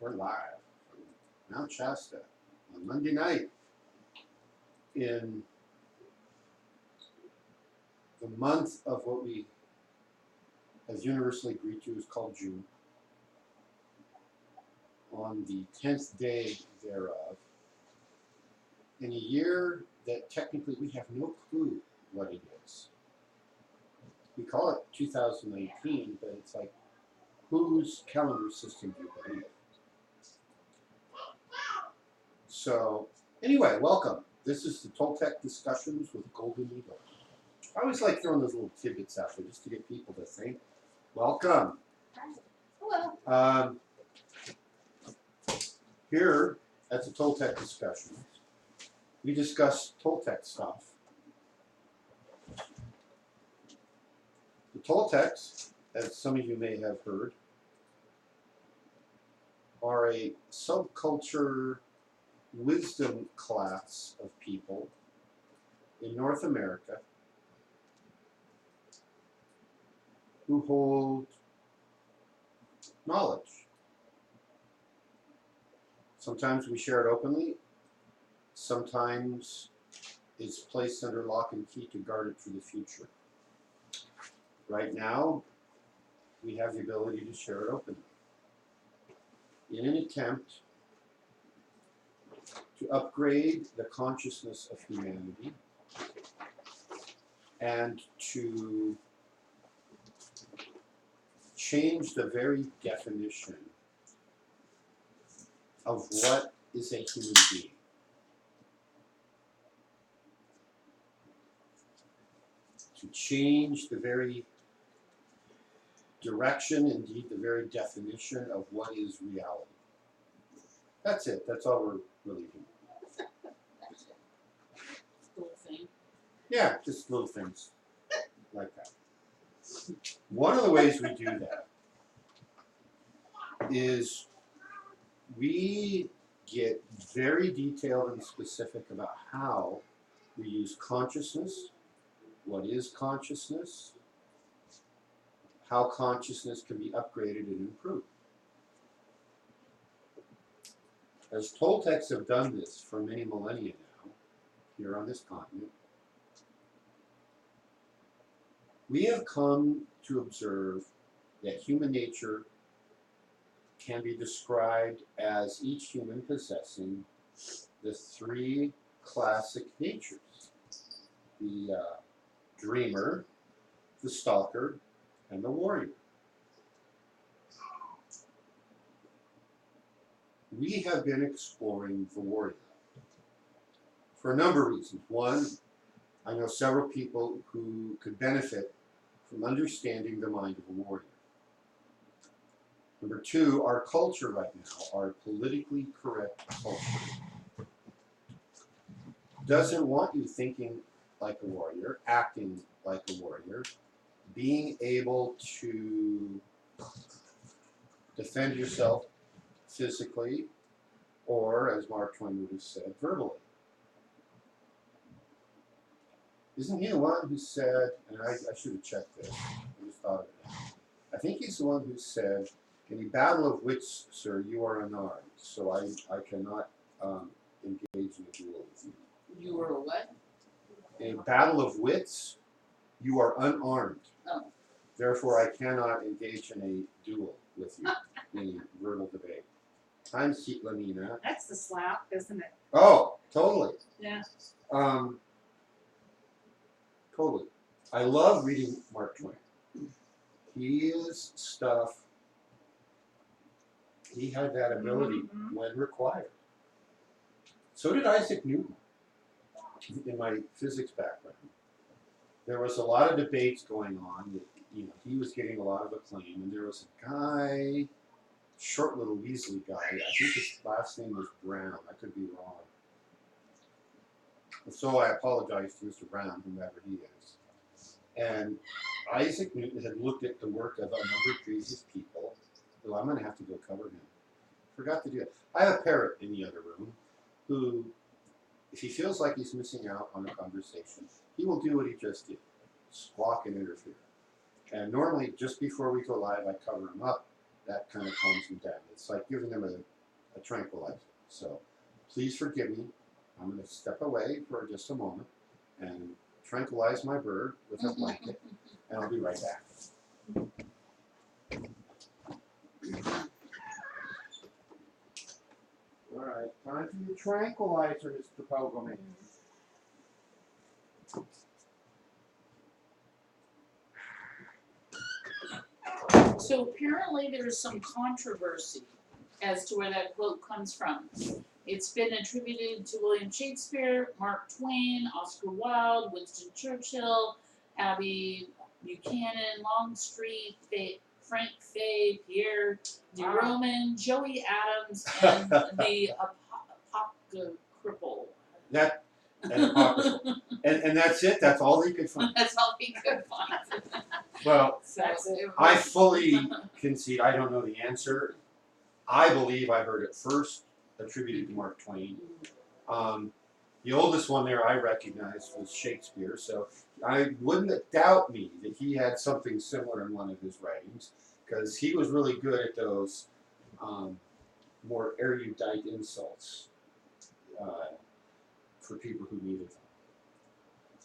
We're live from Mount Shasta on Monday night in the month of what we, as universally agreed to, is called June, on the 10th day thereof, in a year that technically we have no clue what it is. We call it 2019, but it's like, whose calendar system do you believe? So, anyway, welcome. This is the Toltec Discussions with Golden Eagle. I always like throwing those little tidbits out there just to get people to think. Welcome. Hello. Here at the Toltec Discussions, we discuss Toltec stuff. The Toltecs, as some of you may have heard, are a subculture wisdom class of people in North America who hold knowledge. Sometimes we share it openly, sometimes it's placed under lock and key to guard it for the future. Right now, we have the ability to share it openly in an attempt to upgrade the consciousness of humanity and to change the very definition of what is a human being. To change the very direction, indeed the very definition of what is reality. That's it. That's all we're really doing. Little thing. Yeah, just little things like that. One of the ways we do that is we get very detailed and specific about how we use consciousness, what is consciousness, how consciousness can be upgraded and improved. As Toltecs have done this for many millennia now, here on this continent, we have come to observe that human nature can be described as each human possessing the three classic natures: the dreamer, the stalker, and the warrior. We have been exploring the warrior for a number of reasons. One, I know several people who could benefit from understanding the mind of a warrior. Number two, our culture right now, our politically correct culture, doesn't want you thinking like a warrior, acting like a warrior, being able to defend yourself physically, or, as Mark Twain would have said, verbally. Isn't he the one who said, and I should have checked this, I just thought of it now. I think he's the one who said, in a battle of wits, sir, you are unarmed, so I cannot engage in a duel with you. You were what? In a battle of wits, you are unarmed. Oh. Therefore, I cannot engage in a duel with you, in a verbal debate. I'm Lamina. That's the slap, isn't it? Oh, totally. Yeah. Totally. I love reading Mark Twain. His stuff, he had that ability when required. So did Isaac Newton in my physics background. There was a lot of debates going on that, he was getting a lot of acclaim, and there was a guy, short little Weasley guy, I think his last name was Brown, I could be wrong. So I apologize to Mr. Brown, whomever he is. And Isaac Newton had looked at the work of a number of previous people. So I'm going to have to go cover him. Forgot to do it. I have a parrot in the other room who, if he feels like he's missing out on a conversation, he will do what he just did. Squawk and interfere. And normally, just before we go live, I cover him up. That kind of calms him down. It's like giving them a tranquilizer. So please forgive me. I'm going to step away for just a moment and tranquilize my bird with a blanket, and I'll be right back. All right, time for your tranquilizer, Mr. Pogleman. So apparently there's some controversy as to where that quote comes from. It's been attributed to William Shakespeare, Mark Twain, Oscar Wilde, Winston Churchill, Abby Buchanan, Longstreet, Frank Fay, Pierre DeRoman, Joey Adams, and the Apocryphal. That and apocryphal. And that's it. That's all they could find. That's all he could find. Well, So I fully concede I don't know the answer. I believe I heard it first attributed to Mark Twain. The oldest one there I recognized was Shakespeare, so I wouldn't doubt me that he had something similar in one of his writings, because he was really good at those more erudite insults for people who needed them.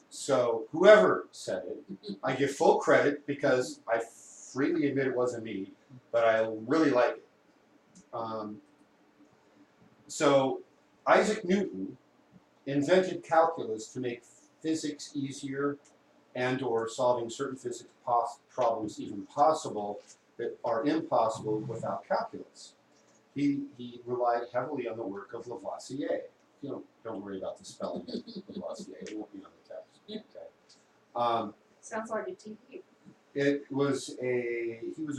So whoever said it, I give full credit because I freely admit it wasn't me, but I really like it. So Isaac Newton invented calculus to make physics easier and or solving certain physics problems even possible that are impossible without calculus. He relied heavily on the work of Lavoisier. Don't worry about the spelling of Lavoisier. It won't be on the text. Okay. sounds like a TV. He was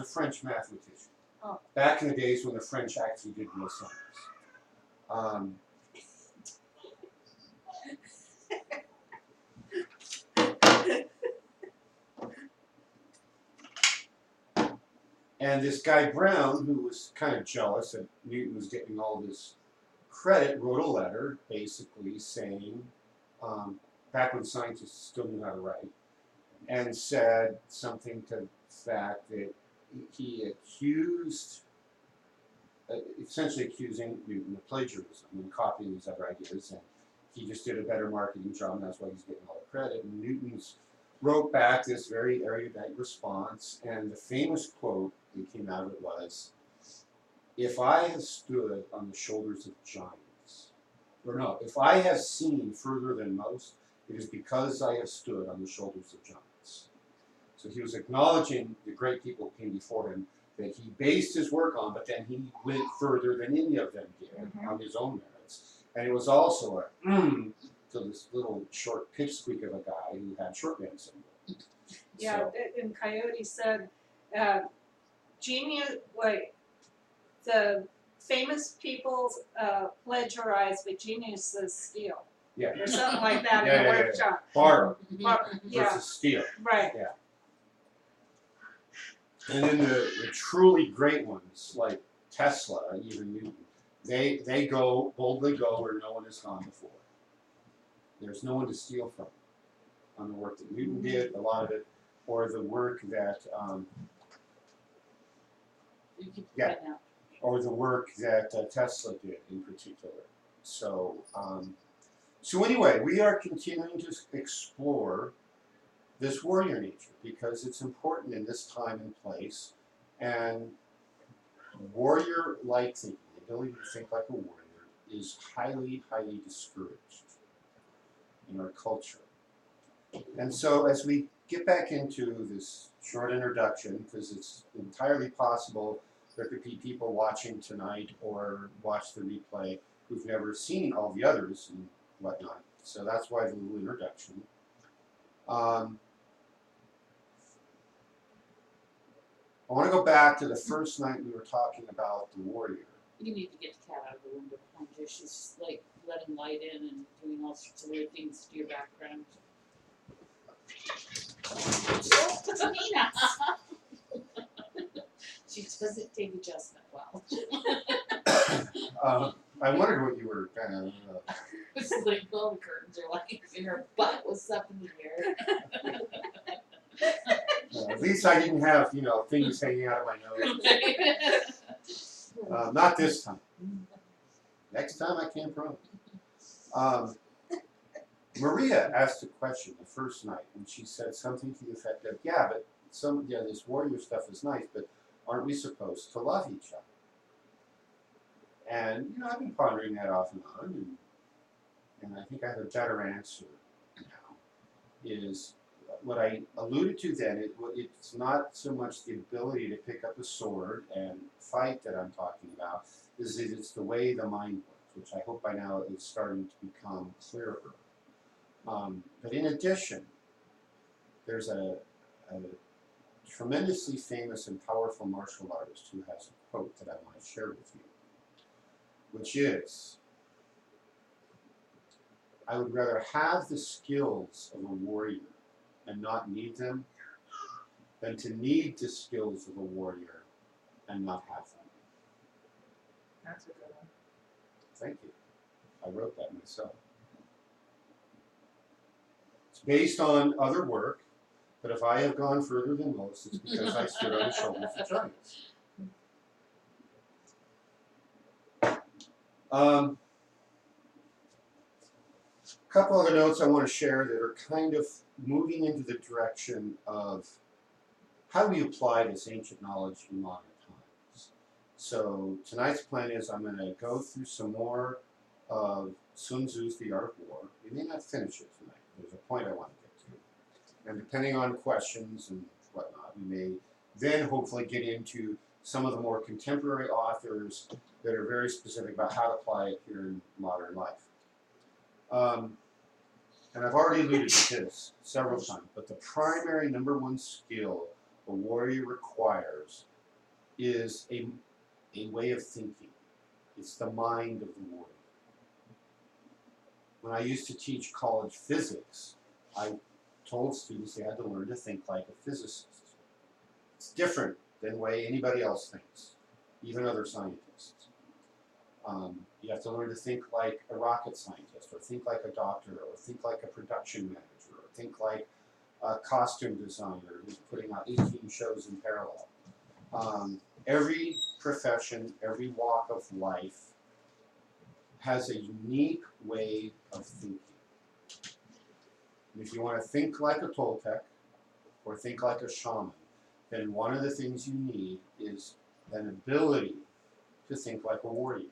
a French mathematician. Oh. Back in the days when the French actually did real science. And this guy Brown, who was kind of jealous that Newton was getting all this credit, wrote a letter basically saying, back when scientists still knew how to write, and said something to the fact that he accused, essentially accusing Newton of plagiarism and copying his other ideas, and he just did a better marketing job, and that's why he's getting all the credit. And Newton's wrote back this very erudite response, and the famous quote that came out of it was, "If I have stood on the shoulders of giants, or no, if I have seen further than most, it is because I have stood on the shoulders of giants." So he was acknowledging the great people who came before him that he based his work on, but then he went further than any of them did on his own merits. And it was also a to this little short pipsqueak of a guy who had shorthand syndrome. Yeah, So, and Coyote said, the famous people plagiarize, but geniuses steal. yeah, Or something like that Yeah, in a yeah, yeah. workshop. borrow Yeah, versus steal. right. Yeah. And then the truly great ones, like Tesla and even Newton, they boldly go where no one has gone before. There's no one to steal from on the work that Newton did, a lot of it, or the work that Tesla did in particular. So so anyway, we are continuing to explore this warrior nature because it's important in this time and place, and warrior-like thinking, the ability to think like a warrior, is highly, highly discouraged in our culture. And so as we get back into this short introduction, because it's entirely possible there could be people watching tonight or watch the replay who've never seen all the others and whatnot. So that's why the little introduction. I want to go back to the first night we were talking about the warrior. You need to get the cat out of the window behind you. She's like letting light in and doing all sorts of weird things to your background. Nina. She doesn't take adjustment well. I wondered what you were kind of. It's like all the curtains are like in her butt was up in the air. At least I didn't have, things hanging out of my nose. Not this time. Next time I camp Rome. Maria asked a question the first night, and she said something to the effect of, "Yeah, but this warrior stuff is nice, but aren't we supposed to love each other?" And I've been pondering that off and on, and I think I have a better answer now. Is what I alluded to then. It's not so much the ability to pick up a sword and fight that I'm talking about. It's the way the mind works, which I hope by now is starting to become clearer. But in addition, there's a tremendously famous and powerful martial artist who has a quote that I want to share with you, which is, "I would rather have the skills of a warrior and not need them than to need the skills of a warrior and not have them." That's a good one. Thank you. I wrote that myself. It's based on other work, but if I have gone further than most, it's because I stood on the shoulders of giants. A couple other notes I want to share that are kind of moving into the direction of how we apply this ancient knowledge in modern times. So tonight's plan is I'm going to go through some more of Sun Tzu's The Art of War. We may not finish it tonight. There's a point I want to get to. And depending on questions and whatnot, we may then hopefully get into some of the more contemporary authors that are very specific about how to apply it here in modern life. And I've already alluded to this several times, but the primary number one skill a warrior requires is a way of thinking. It's the mind of the warrior. When I used to teach college physics, I told students they had to learn to think like a physicist. It's different than the way anybody else thinks, even other scientists. You have to learn to think like a rocket scientist, or think like a doctor, or think like a production manager, or think like a costume designer who's putting out 18 shows in parallel. Every profession, every walk of life has a unique way of thinking. And if you want to think like a Toltec, or think like a shaman, then one of the things you need is an ability to think like a warrior.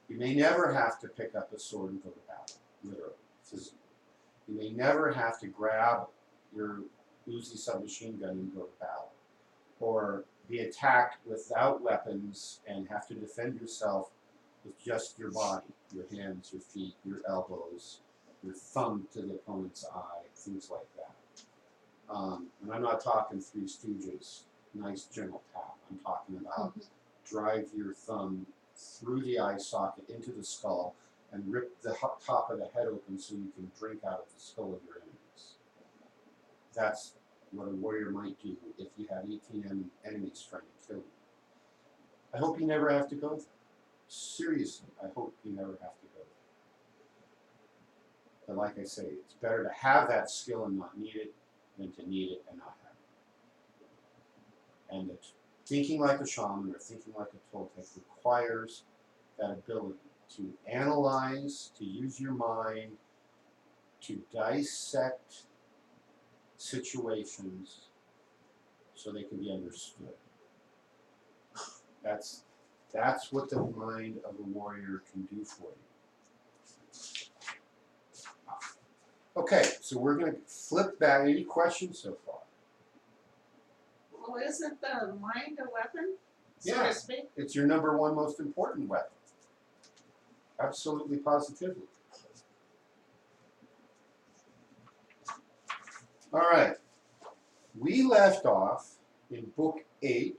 You may never have to pick up a sword and go to battle, literally, physically. You may never have to grab your Uzi submachine gun and go to battle, or be attacked without weapons and have to defend yourself with just your body, your hands, your feet, your elbows, your thumb to the opponent's eye, things like that. And I'm not talking Three Stooges, nice gentle tap. I'm talking about drive your thumb through the eye socket into the skull and rip the top of the head open so you can drink out of the skull of your enemies. That's what a warrior might do if you have 18 enemies trying to kill you. I hope you never have to go there. Seriously, I hope you never have to go there. But like I say, it's better to have that skill and not need it than to need it and not have it. And that thinking like a shaman or thinking like a Toltec requires that ability to analyze, to use your mind, to dissect situations so they can be understood. That's what the mind of a warrior can do for you. Okay, so we're going to flip back. Any questions so far? Well, isn't the mind a weapon, so Yeah. to speak? It's your number one most important weapon. Absolutely, positively. All right. We left off in Book 8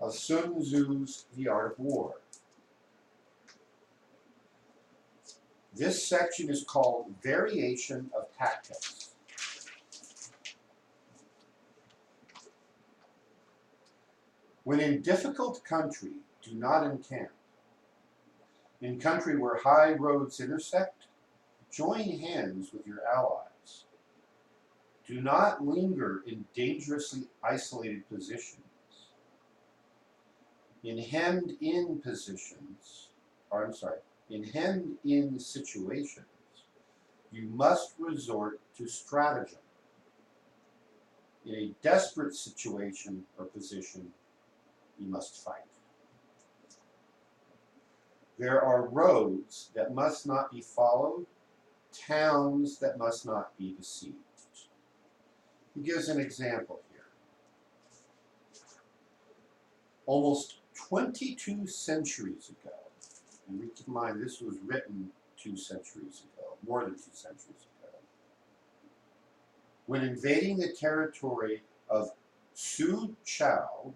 of Sun Tzu's The Art of War. This section is called Variation of Tactics. When in difficult country, do not encamp. In country where high roads intersect, join hands with your allies. Do not linger in dangerously isolated positions. In hemmed-in positions, or I'm sorry, in hemmed-in situations, you must resort to stratagem. In a desperate situation or position, you must fight. There are roads that must not be followed, towns that must not be besieged. He gives an example here. Almost 22 centuries ago, and keep in mind this was written 2 centuries ago, more than 2 centuries ago, when invading the territory of Su Chao,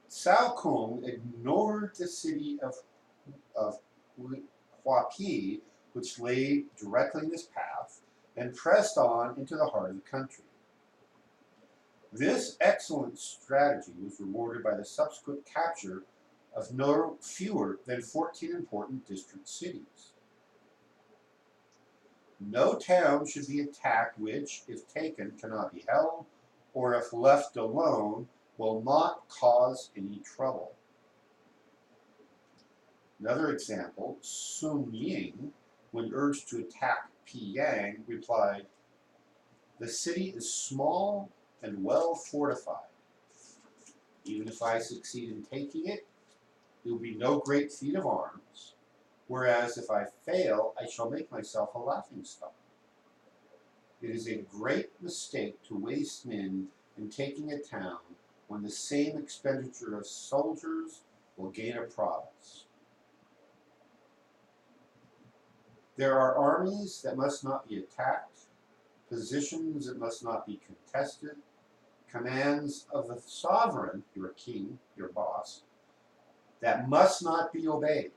Cao Kung ignored the city of Huapi, which lay directly in his path, and pressed on into the heart of the country. This excellent strategy was rewarded by the subsequent capture of no fewer than 14 important district cities. No town should be attacked which, if taken, cannot be held, or if left alone, will not cause any trouble. Another example, Sun Ying, when urged to attack Pyongyang, replied, "The city is small and well fortified. Even if I succeed in taking it, it will be no great feat of arms, whereas if I fail, I shall make myself a laughingstock. It is a great mistake to waste men in taking a town when the same expenditure of soldiers will gain a province. There are armies that must not be attacked, positions that must not be contested, commands of the sovereign, your king, your boss, that must not be obeyed.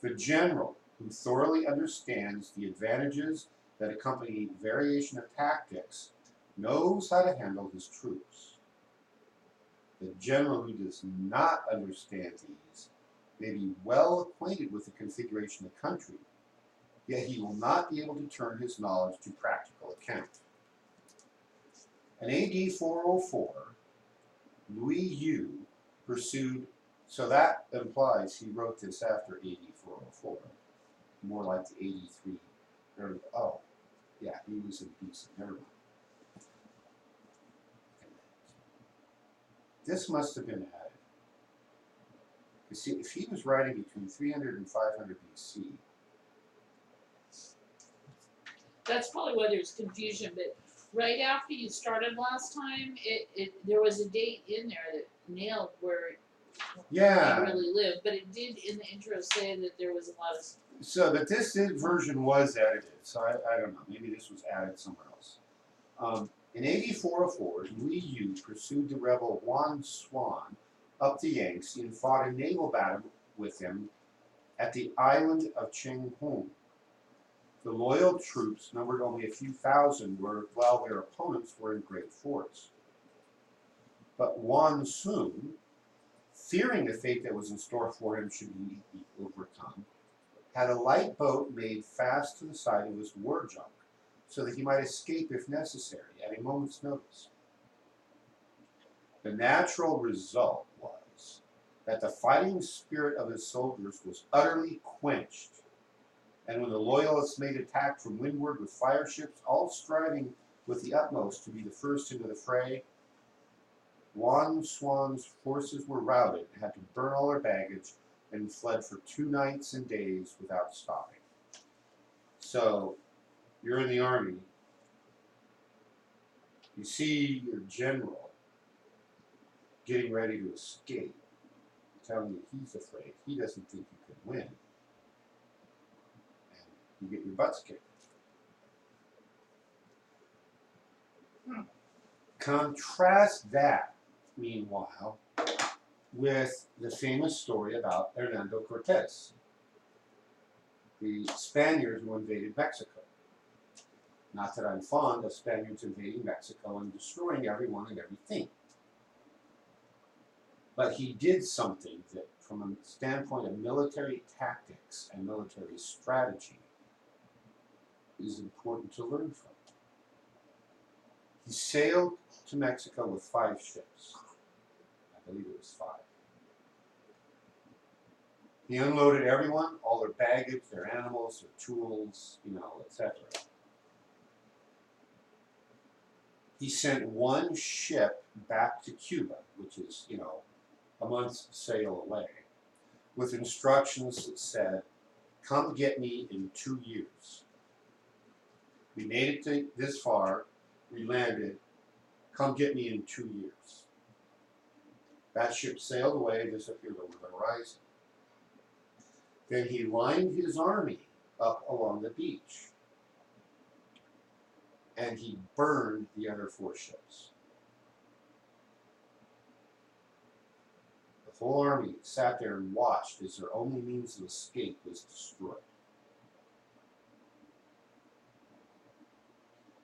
The general, who thoroughly understands the advantages that accompany variation of tactics, knows how to handle his troops. The general who does not understand these may be well acquainted with the configuration of the country, yet he will not be able to turn his knowledge to practical account." In AD 404, Louis Yu pursued, so that implies he wrote this after AD 404, more like the 83, or, oh, yeah, he was in BC, never mind. This must have been added. You see, if he was writing between 300 and 500 BC, That's probably why there's confusion, but right after you started last time, there was a date in there that nailed where yeah. he really lived, but it did in the intro say that there was a lot of. So, but this version was edited, so I don't know, maybe this was added somewhere else. In AD 404, Louis Yu pursued the rebel Huan Xuan up the Yangtze and fought a naval battle with him at the island of Chenghong. The loyal troops numbered only a few thousand, while their opponents were in great force. But Huan Sun, fearing the fate that was in store for him should he be overcome, had a light boat made fast to the side of his war junk, so that he might escape if necessary at a moment's notice. The natural result was that the fighting spirit of his soldiers was utterly quenched, and when the loyalists made attack from windward with fire ships, all striving with the utmost to be the first into the fray, Huan Xuan's forces were routed and had to burn all their baggage and fled for 2 nights and days without stopping. So, you're in the army, you see your general getting ready to escape, telling you he's afraid, he doesn't think you can win, and you get your butts kicked. Contrast that, meanwhile, with the famous story about Hernando Cortez, the Spaniard who invaded Mexico. Not that I'm fond of Spaniards invading Mexico and destroying everyone and everything. But he did something that, from a standpoint of military tactics and military strategy, is important to learn from. He sailed to Mexico with 5 ships. I believe it was 5. He unloaded everyone, all their baggage, their animals, their tools, etc. He sent 1 ship back to Cuba, which is, a month's sail away, with instructions that said, come get me in 2 years. We made it to this far, we landed, come get me in 2 years. That ship sailed away, disappeared over the horizon. Then he lined his army up along the beach, and he burned the other 4 ships. The whole army sat there and watched as their only means of escape was destroyed.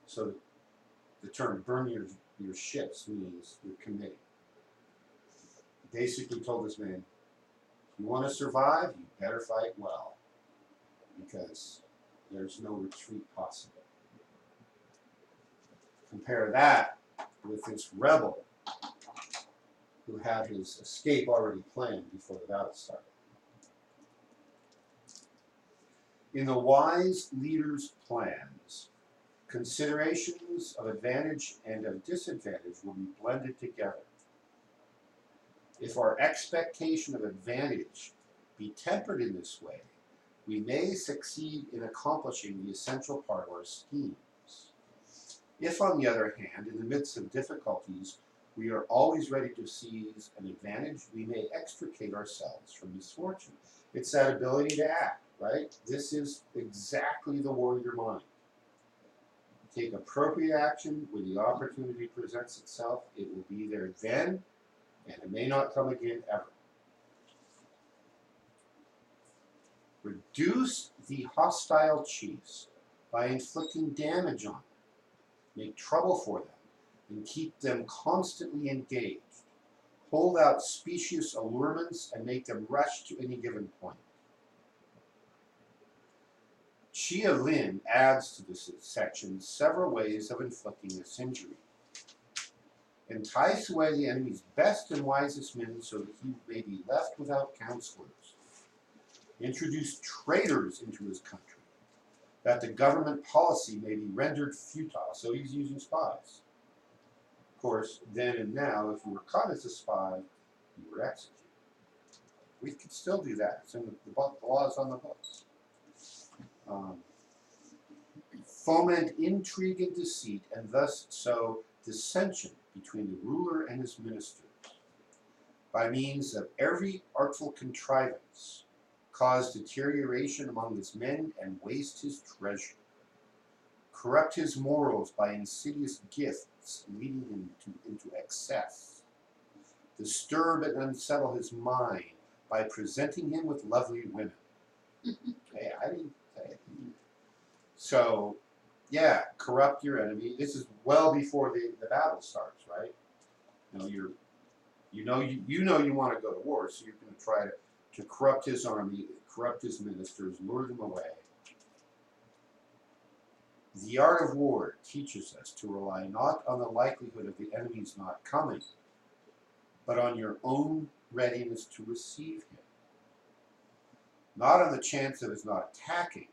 So the term burn your ships means you're committing. He basically told this man, if you want to survive, you better fight well, because there's no retreat possible. Compare that with this rebel who had his escape already planned before the battle started. In the wise leader's plans, considerations of advantage and of disadvantage will be blended together. If our expectation of advantage be tempered in this way, we may succeed in accomplishing the essential part of our schemes. If, on the other hand, in the midst of difficulties, we are always ready to seize an advantage, we may extricate ourselves from misfortune. It's that ability to act, right? This is exactly the warrior mind. Take appropriate action when the opportunity presents itself. It will be there then, and it may not come again ever. Reduce the hostile chiefs by inflicting damage on them. Make trouble for them and keep them constantly engaged. Hold out specious allurements and make them rush to any given point. Chia Lin adds to this section several ways of inflicting this injury. Entice away the enemy's best and wisest men so that he may be left without counselors. Introduce traitors into his country, that the government policy may be rendered futile. So he's using spies. Of course, then and now, if you were caught as a spy, you were executed. We could still do that. It's in the laws on the books. Foment intrigue and deceit, and thus sow dissension between the ruler and his ministers. By means of every artful contrivance, cause deterioration among his men and waste his treasure. Corrupt his morals by insidious gifts, leading him into excess. Disturb and unsettle his mind by presenting him with lovely women. Hey, I didn't say it. So, yeah, corrupt your enemy. This is well before the battle starts, right? You know you want to go to war, so you're going to try to corrupt his army, corrupt his ministers, lure them away. The art of war teaches us to rely not on the likelihood of the enemy's not coming, but on your own readiness to receive him. Not on the chance of his not attacking,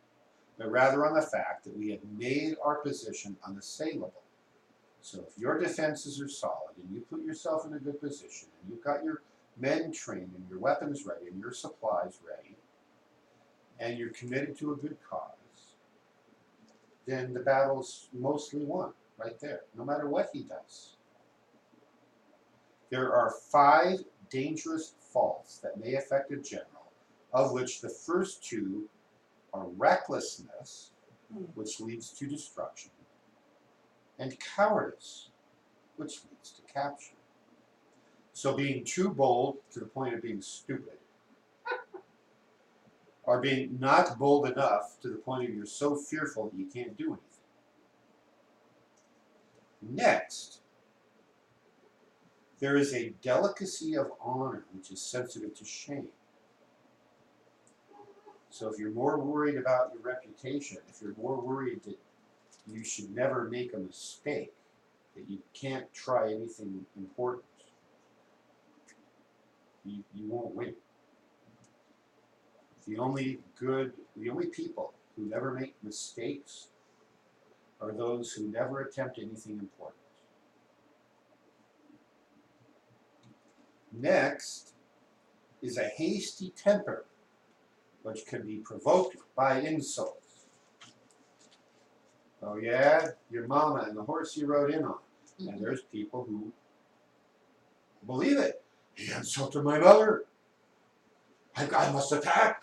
but rather on the fact that we have made our position unassailable. So if your defenses are solid and you put yourself in a good position and you've got your men trained and your weapons ready and your supplies ready and you're committed to a good cause, then the battle's mostly won right there, no matter what he does. There are 5 dangerous faults that may affect a general, of which the first 2 are recklessness, which leads to destruction, and cowardice, which leads to capture. So being too bold to the point of being stupid, or being not bold enough to the point of you're so fearful that you can't do anything. Next, there is a delicacy of honor which is sensitive to shame. So if you're more worried about your reputation, if you're more worried that you should never make a mistake, that you can't try anything important. You won't win. The only people who never make mistakes are those who never attempt anything important. Next is a hasty temper, which can be provoked by insults. Oh yeah, your mama and the horse you rode in on. And there's people who believe it. He insulted my mother. I must attack.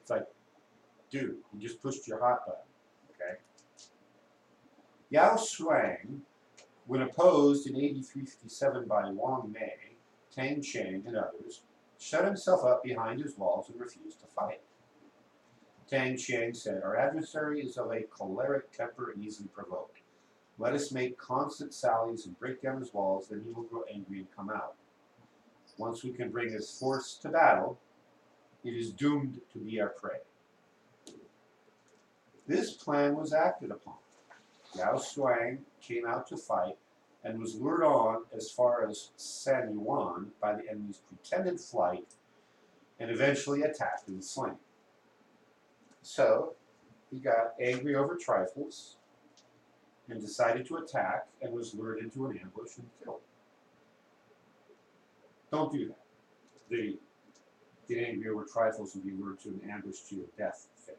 It's like, dude, you just pushed your hot button, okay? Yao Shuang, when opposed in 8357 by Wang Mei, Tang Cheng, and others, shut himself up behind his walls and refused to fight. Tang Cheng said, our adversary is of a choleric temper and easily provoked. Let us make constant sallies and break down his walls, then he will grow angry and come out. Once we can bring his force to battle, it is doomed to be our prey. This plan was acted upon. Yao Shuang came out to fight and was lured on as far as San Yuan by the enemy's pretended flight and eventually attacked and slain. So he got angry over trifles and decided to attack and was lured into an ambush and killed. Don't do that. They get angry over trifles and be lured to an ambush to your death thing.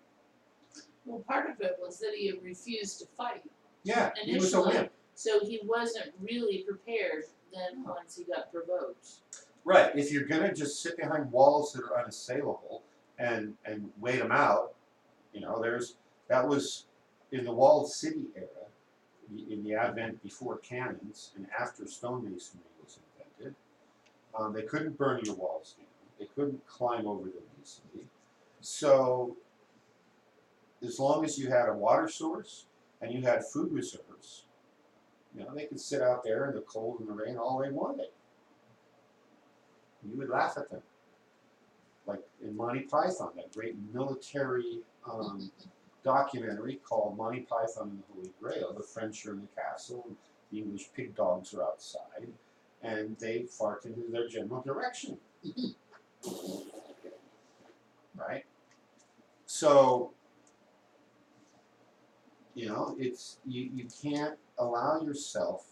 Well, part of it was that he refused to fight. Yeah, he was a wimp. So he wasn't really prepared then once he got provoked. Right. If you're gonna just sit behind walls that are unassailable and wait them out, you know, that was in the walled city era, in the advent before cannons and after stonemasonry was invented. They couldn't burn your walls down. They couldn't climb over them easily. So as long as you had a water source and you had food reserves, you know, they could sit out there in the cold and the rain all they wanted. You would laugh at them. Like in Monty Python, that great military documentary called Monty Python and the Holy Grail. The French are in the castle, and the English pig dogs are outside, and they fart into their general direction. Right? So, you know, it's you can't allow yourself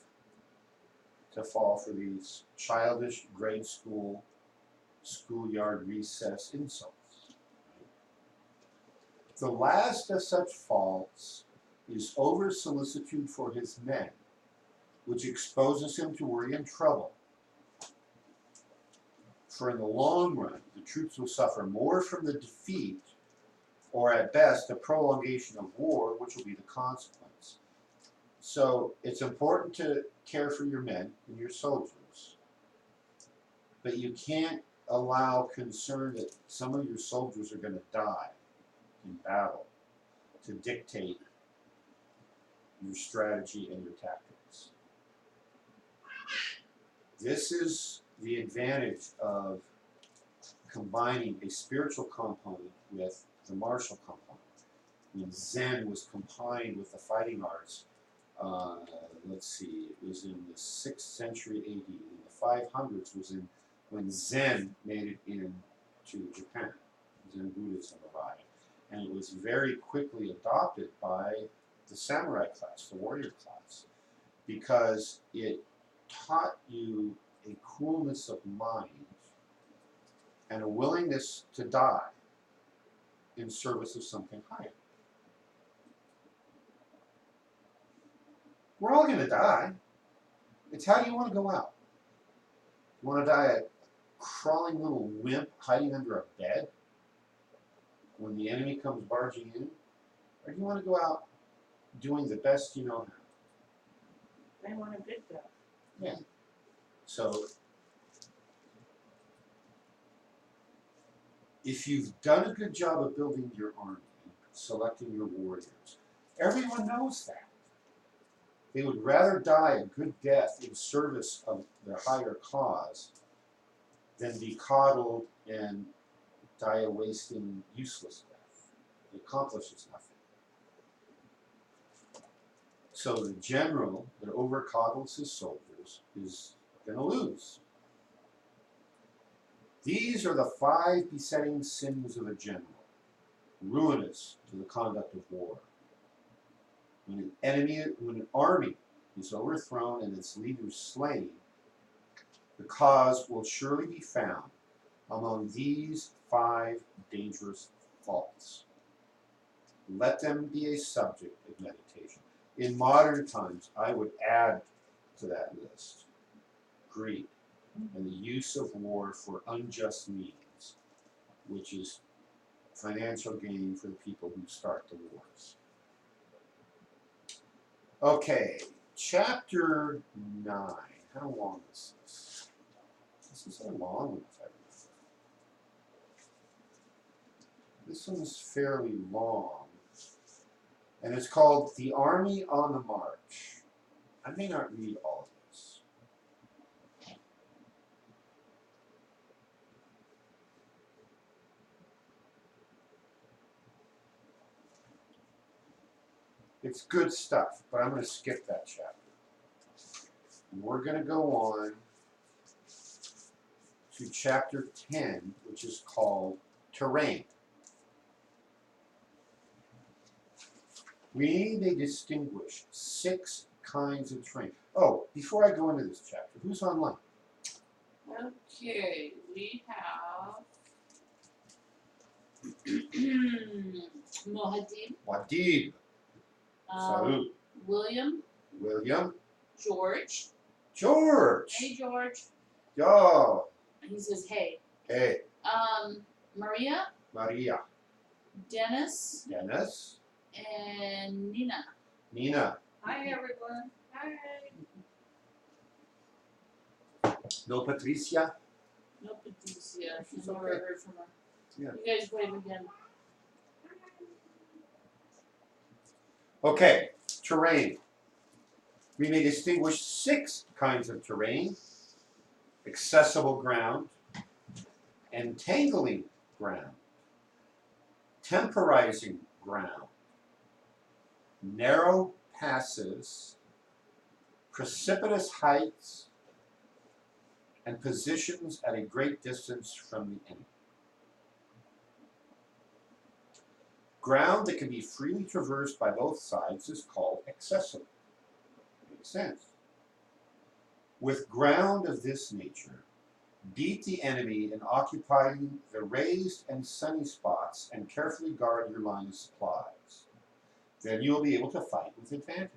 to fall for these childish grade school, schoolyard recess insults. The last of such faults is over-solicitude for his men, which exposes him to worry and trouble. For in the long run, the troops will suffer more from the defeat, or at best, a prolongation of war, which will be the consequence. So it's important to care for your men and your soldiers, but you can't allow concern that some of your soldiers are going to die in battle to dictate your strategy and your tactics. This is the advantage of combining a spiritual component with the martial component. When Zen was combined with the fighting arts, let's see, it was in the 6th century AD. In the 500s was when Zen made it into Japan. Zen Buddhism arrived. And it was very quickly adopted by the samurai class, the warrior class, because it taught you a coolness of mind and a willingness to die in service of something higher. We're all going to die. It's how you want to go out. You want to die a crawling little wimp hiding under a bed when the enemy comes barging in? Or do you want to go out doing the best you know how? They want a good death. Yeah. So, if you've done a good job of building your army, selecting your warriors, everyone knows that. They would rather die a good death in service of their higher cause than be coddled and die a wasting, useless death. It accomplishes nothing. So the general that overcoddles his soldiers is going to lose. These are the 5 besetting sins of a general, ruinous to the conduct of war. When an army is overthrown and its leaders slain, the cause will surely be found among these 5 dangerous faults. Let them be a subject of meditation. In modern times, I would add to that list greed and the use of war for unjust means, which is financial gain for the people who start the wars. Okay, chapter 9. How long is this? This is a long one, if I remember. This one is fairly long, and it's called The Army on the March. I may not read all of this. It's good stuff, but I'm going to skip that chapter. And we're going to go on to chapter 10, which is called Terrain. We may distinguish 6 kinds of terrain. Oh, before I go into this chapter, who's online? Okay, we have Mohadib, Wadid. Salud. William, William. George. George. Hey, George. Yo. He says, hey. Hey. Maria, Maria. Dennis, Dennis. and Nina. Nina. Hi, everyone. Hi. No Patricia. No, Patricia. She's She's never okay. heard from her. Yeah. You guys wave again. Okay, terrain. We may distinguish 6 kinds of terrain: accessible ground, entangling ground, temporizing ground, narrow passes, precipitous heights, and positions at a great distance from the enemy. Ground that can be freely traversed by both sides is called accessible. Makes sense. With ground of this nature, beat the enemy in occupying the raised and sunny spots and carefully guard your line of supplies. Then you will be able to fight with advantage.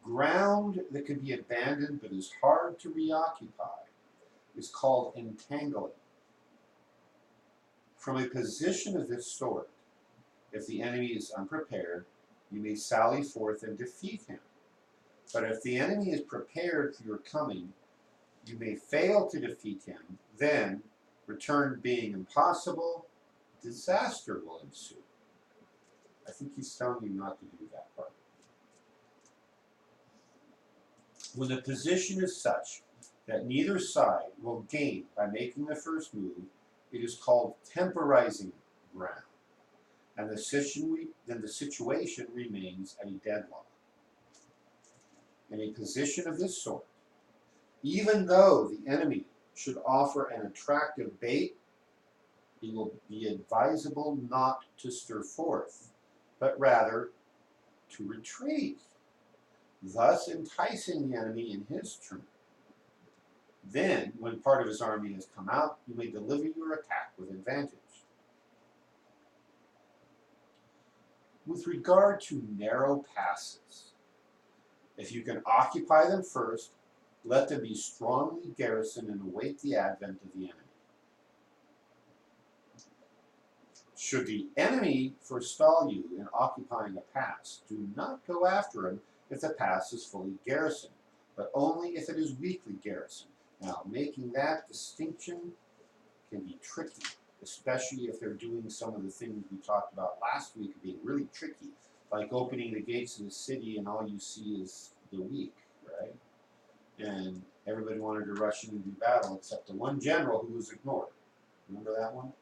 Ground that can be abandoned but is hard to reoccupy is called entangling. From a position of this sort, if the enemy is unprepared, you may sally forth and defeat him. But if the enemy is prepared for your coming, you may fail to defeat him. Then, return being impossible, disaster will ensue. I think he's telling you not to do that part. When the position is such that neither side will gain by making the first move, it is called temporizing ground, and then the situation remains at a deadlock. In a position of this sort, even though the enemy should offer an attractive bait, it will be advisable not to stir forth, but rather to retreat, thus enticing the enemy in his turn. Then, when part of his army has come out, you may deliver your attack with advantage. With regard to narrow passes, if you can occupy them first, let them be strongly garrisoned and await the advent of the enemy. Should the enemy forestall you in occupying a pass, do not go after him if the pass is fully garrisoned, but only if it is weakly garrisoned. Now, making that distinction can be tricky, especially if they're doing some of the things we talked about last week being really tricky, like opening the gates of the city and all you see is the weak, right? And everybody wanted to rush in and do battle except the one general who was ignored. Remember that one?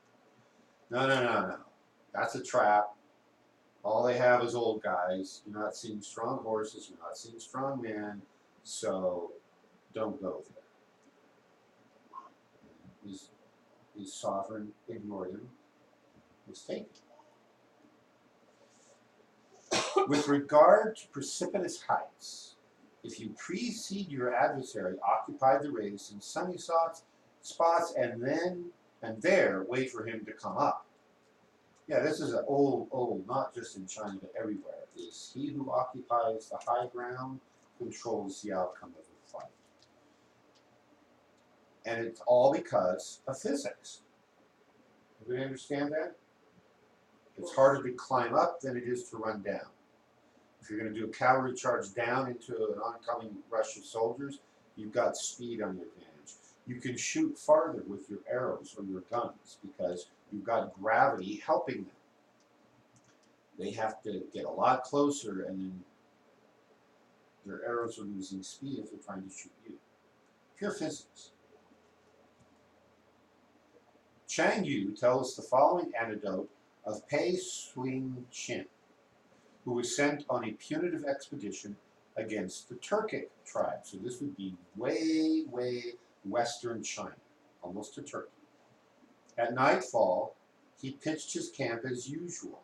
No. That's a trap. All they have is old guys. You're not seeing strong horses. You're not seeing strong men. So don't go there. His sovereign ignored him. Was taken. With regard to precipitous heights, if you precede your adversary, occupy the raised and sunny spots, and there wait for him to come up. Yeah, this is an old, not just in China but everywhere. Is he who occupies the high ground controls the outcome of the fight. And it's all because of physics. Everybody understand that? It's harder to climb up than it is to run down. If you're going to do a cavalry charge down into an oncoming rush of soldiers, you've got speed on your advantage. You can shoot farther with your arrows or your guns because you've got gravity helping them. They have to get a lot closer, and then their arrows are losing speed if they're trying to shoot you. Pure physics. Chang Yu tells us the following anecdote of Pei Swing Chin, who was sent on a punitive expedition against the Turkic tribe. So this would be way, way western China, almost to Turkey. At nightfall, he pitched his camp as usual,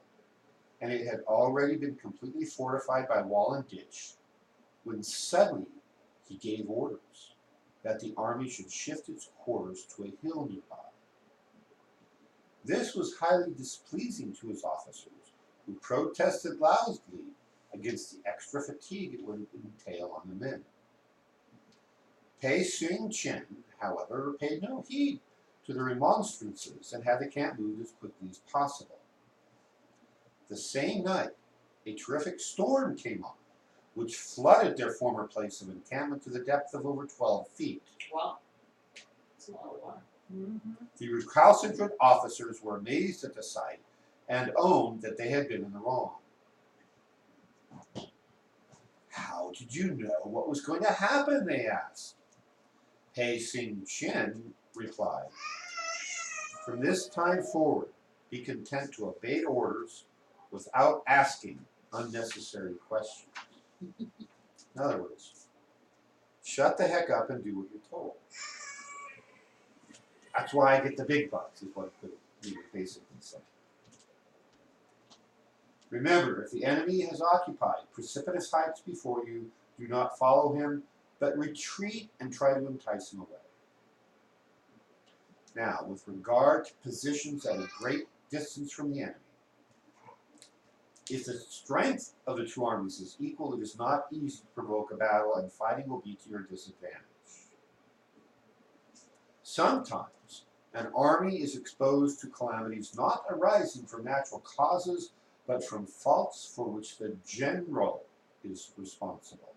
and it had already been completely fortified by wall and ditch, when suddenly he gave orders that the army should shift its quarters to a hill nearby. This was highly displeasing to his officers, who protested loudly against the extra fatigue it would entail on the men. Pei Swing Chen, however, paid no heed to the remonstrances and had the camp moved as quickly as possible. The same night, a terrific storm came on, which flooded their former place of encampment to the depth of over 12 feet. Wow. It's a lot of water. Mm-hmm. The recalcitrant officers were amazed at the sight and owned that they had been in the wrong. How did you know what was going to happen? They asked. Pei Swing Chen replied, from this time forward, be content to obey orders without asking unnecessary questions. In other words, shut the heck up and do what you're told. That's why I get the big bucks, is what he was basically saying. Remember, if the enemy has occupied precipitous heights before you, do not follow him, but retreat and try to entice him away. Now, with regard to positions at a great distance from the enemy, if the strength of the two armies is equal, it is not easy to provoke a battle, and fighting will be to your disadvantage. Sometimes, an army is exposed to calamities not arising from natural causes, but from faults for which the general is responsible.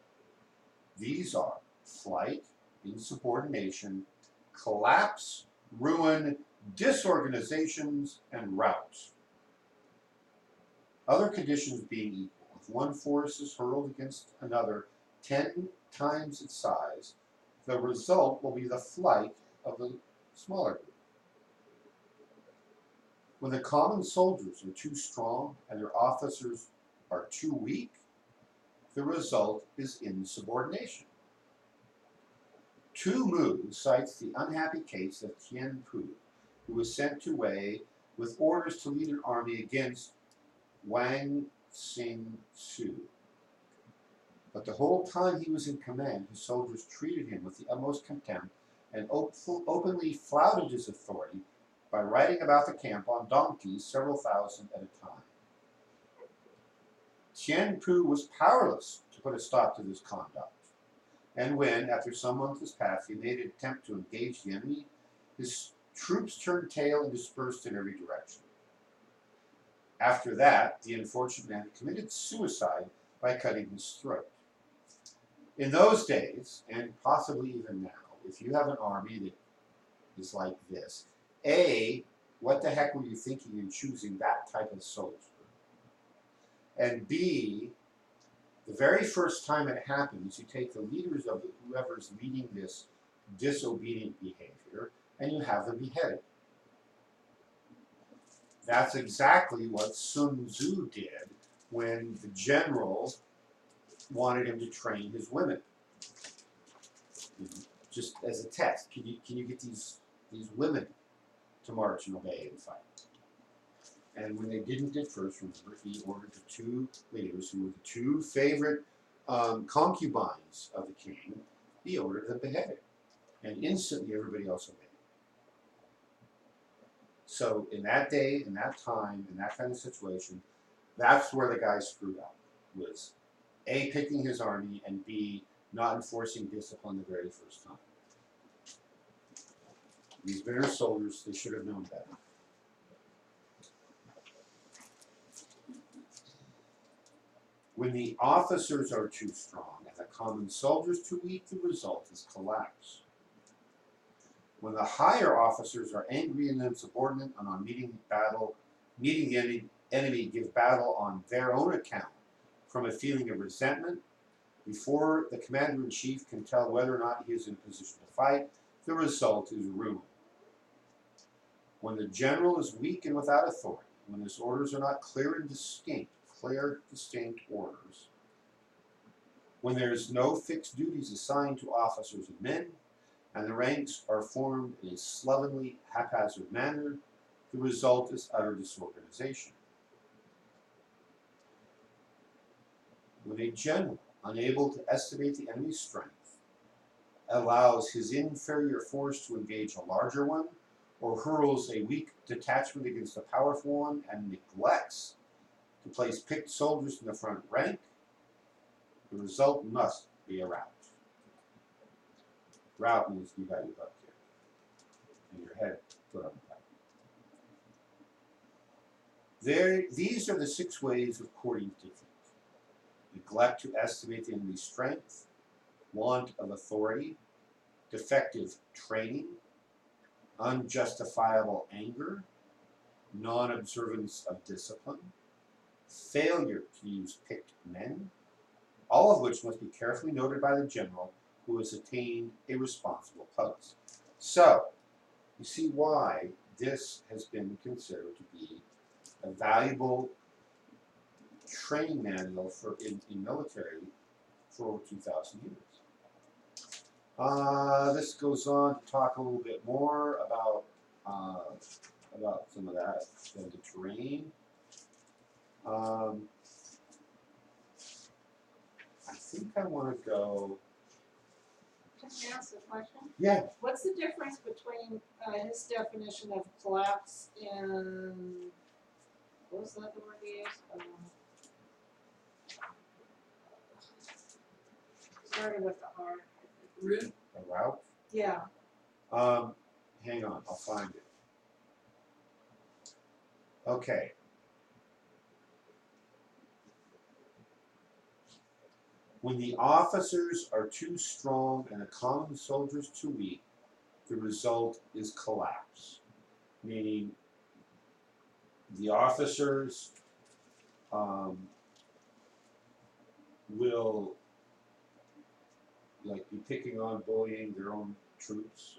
These are flight, insubordination, collapse, ruin, disorganizations, and rout. Other conditions being equal, if one force is hurled against another 10 times its size, the result will be the flight of the smaller group. When the common soldiers are too strong and their officers are too weak, the result is insubordination. Tu Mu cites the unhappy case of Tian Pu, who was sent to Wei with orders to lead an army against Wang Xing-su. But the whole time he was in command, his soldiers treated him with the utmost contempt and openly flouted his authority by riding about the camp on donkeys several thousand at a time. Tian Pu was powerless to put a stop to this conduct, and when, after some months has passed, he made an attempt to engage the enemy, his troops turned tail and dispersed in every direction. After that, the unfortunate man committed suicide by cutting his throat. In those days, and possibly even now, if you have an army that is like this, A, what the heck were you thinking in choosing that type of soldier? And B, the very first time it happens, you take the leaders of whoever's leading this disobedient behavior and you have them beheaded. That's exactly what Sun Tzu did when the general wanted him to train his women. Just as a test, can you get these women to march and obey and fight? And when they didn't at first, remember, he ordered the two leaders who were the two favorite concubines of the king, he ordered them beheaded. And instantly everybody else obeyed. So in that day, in that time, in that kind of situation, that's where the guy screwed up, was A, picking his army, and B, not enforcing discipline the very first time. These bitter soldiers, they should have known better. When the officers are too strong and the common soldiers too weak, the result is collapse. When the higher officers are angry and insubordinate and on meeting the enemy give battle on their own account from a feeling of resentment, before the commander-in-chief can tell whether or not he is in a position to fight, the result is ruin. When the general is weak and without authority, when his orders are not clear, distinct orders, when there is no fixed duties assigned to officers and men, and the ranks are formed in a slovenly, haphazard manner, the result is utter disorganization. When a general, unable to estimate the enemy's strength, allows his inferior force to engage a larger one, or hurls a weak detachment against a powerful one, and neglects to place picked soldiers in the front rank, the result must be a rout. Rout means you got your butt kicked and your head put on the pike. These are the 6 ways of courting defeat. Neglect to estimate the enemy's strength, want of authority, defective training, unjustifiable anger, non-observance of discipline, failure to use picked men, all of which must be carefully noted by the general who has attained a responsible post. So, you see why this has been considered to be a valuable training manual in military for over 2,000 years. This goes on to talk a little bit more about some of that, the terrain. I think I want to go. Can I ask a question? Yeah. What's the difference between his definition of collapse and, what was that the word he used? Started with the R. Root. A route? Yeah. Hang on, I'll find it. Okay. When the officers are too strong and the common soldiers too weak, the result is collapse. Meaning, the officers will be picking on, bullying their own troops,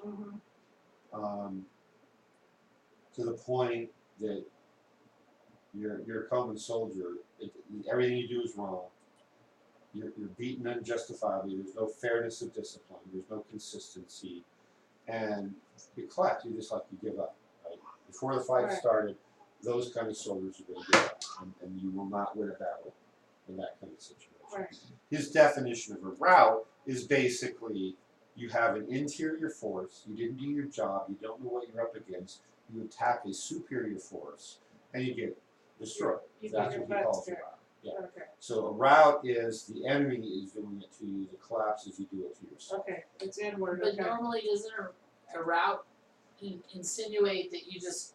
to the point that you're a common soldier. Everything you do is wrong. You're beaten unjustifiably. There's no fairness of discipline. There's no consistency, and you collapse. You just you give up. Right? Before the fight started, those kind of soldiers are going to give up, and you will not win a battle in that kind of situation. Right. His definition of a rout is basically you have an interior force, you didn't do your job, you don't know what you're up against, you attack a superior force, and you get destroyed. That's what he calls a rout. Yeah. Okay. So a rout is the enemy is doing it to you, the collapse is you do it to yourself. Okay, it's inward. But Okay. normally doesn't a route insinuate that you just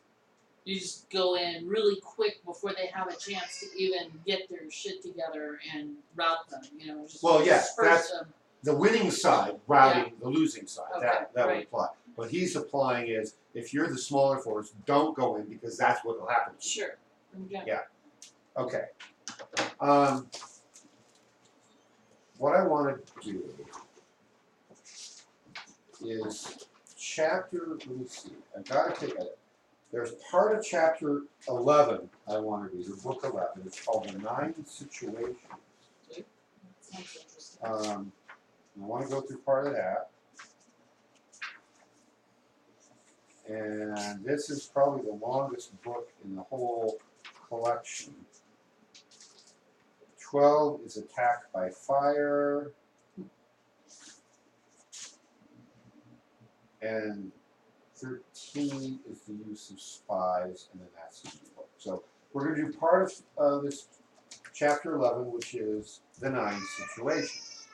go in really quick before they have a chance to even get their shit together and rout them, just Well, yeah, disperse that's them. the winning side routing the losing side. Okay, that would right. apply. What he's applying is if you're the smaller force, don't go in because that's what will happen to you. Sure. Okay. Yeah. Okay. What I want to do is let me see. I've got to take There's part of chapter 11 I want to read, or book 11. It's called The 9 Situations. Sounds interesting. I want to go through part of that. And this is probably the longest book in the whole collection. 12 is Attack by Fire. And 13 is the use of spies, and then that's the book. So we're going to do part of this chapter 11, which is the 9 situations.